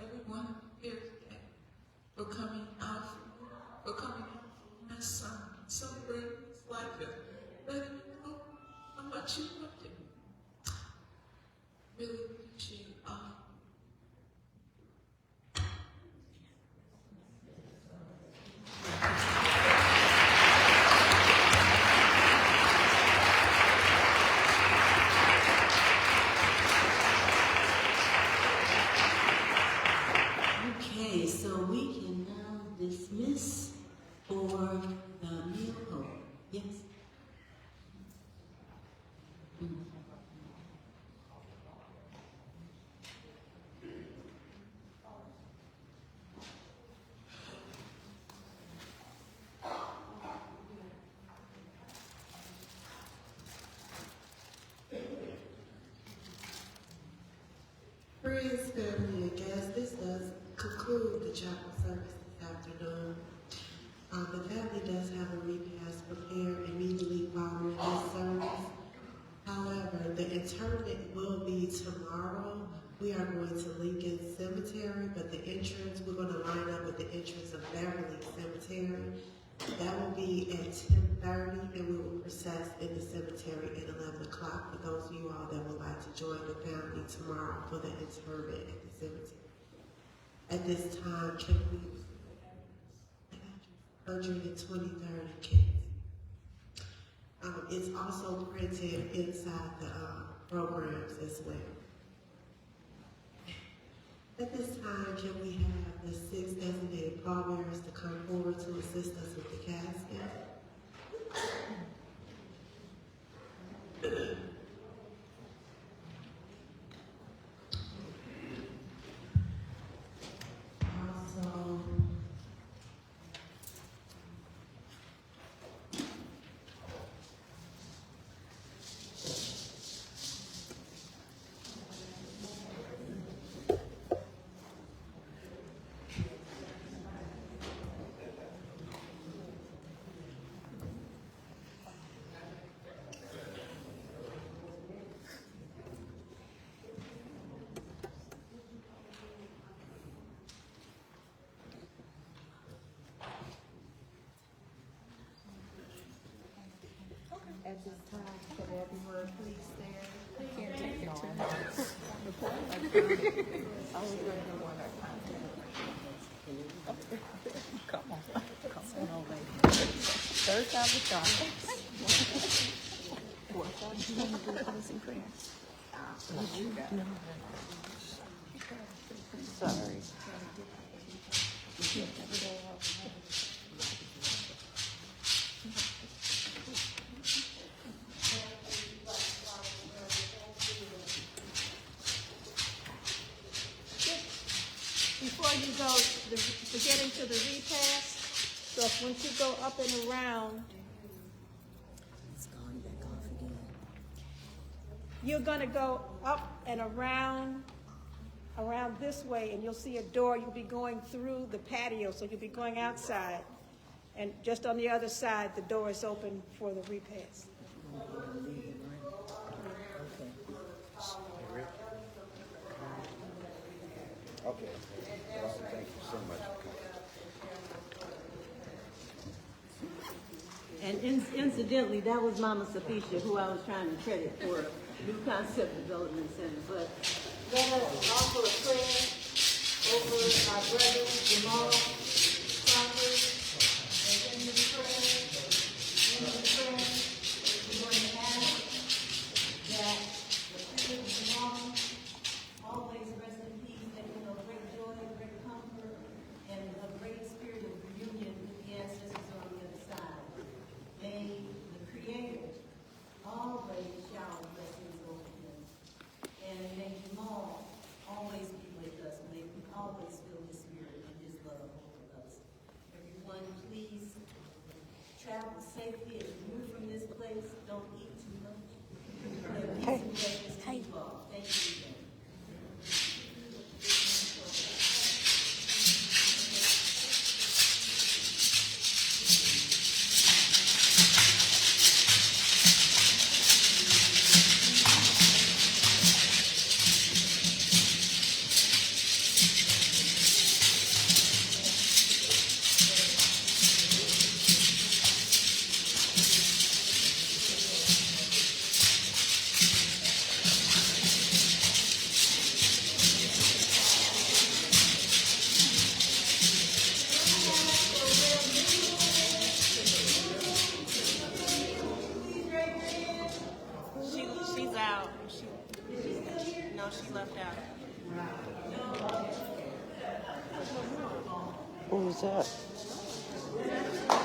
everyone here today for coming out for my son, celebrating his life, and letting me know how much you loved him. Really appreciate Okay, so we can now dismiss for the meal hold. Yes? Friends, family, and guests, this does conclude the chapel service this afternoon. The family does have a repast prepared immediately following this service. However, the interment will be tomorrow. We are going to Lincoln Cemetery, but the entrance, we're going to line up with the entrance of Beverly Cemetery. That will be at 10:30, and we will process in the cemetery at 11 o'clock for those of you all that would like to join the family tomorrow for the interment at the cemetery. At this time, can we 123rd Kent. It's also printed inside the programs as well. At this time, can we have the 6 designated pallbearers to come forward to assist us with the casket? Also, at this time, can everyone please stand? Can't take it too I was going to want our contact. Come on, old lady. Third time the charm. Fourth time you want to do closing prayer. What you got? Sorry. Before you go, to get into the repast, so if once you go up and around, you're gonna go up and around this way, and you'll see a door. You'll be going through the patio, so you'll be going outside. And just on the other side, the door is open for the repast. Okay. Awesome. Thank you so much. And incidentally, that was Mama Sapisha, who I was trying to credit for New Concept Development Center. But let us offer a prayer over our brother Jamal Crawford. And in the prayer, else she left out? Who was that?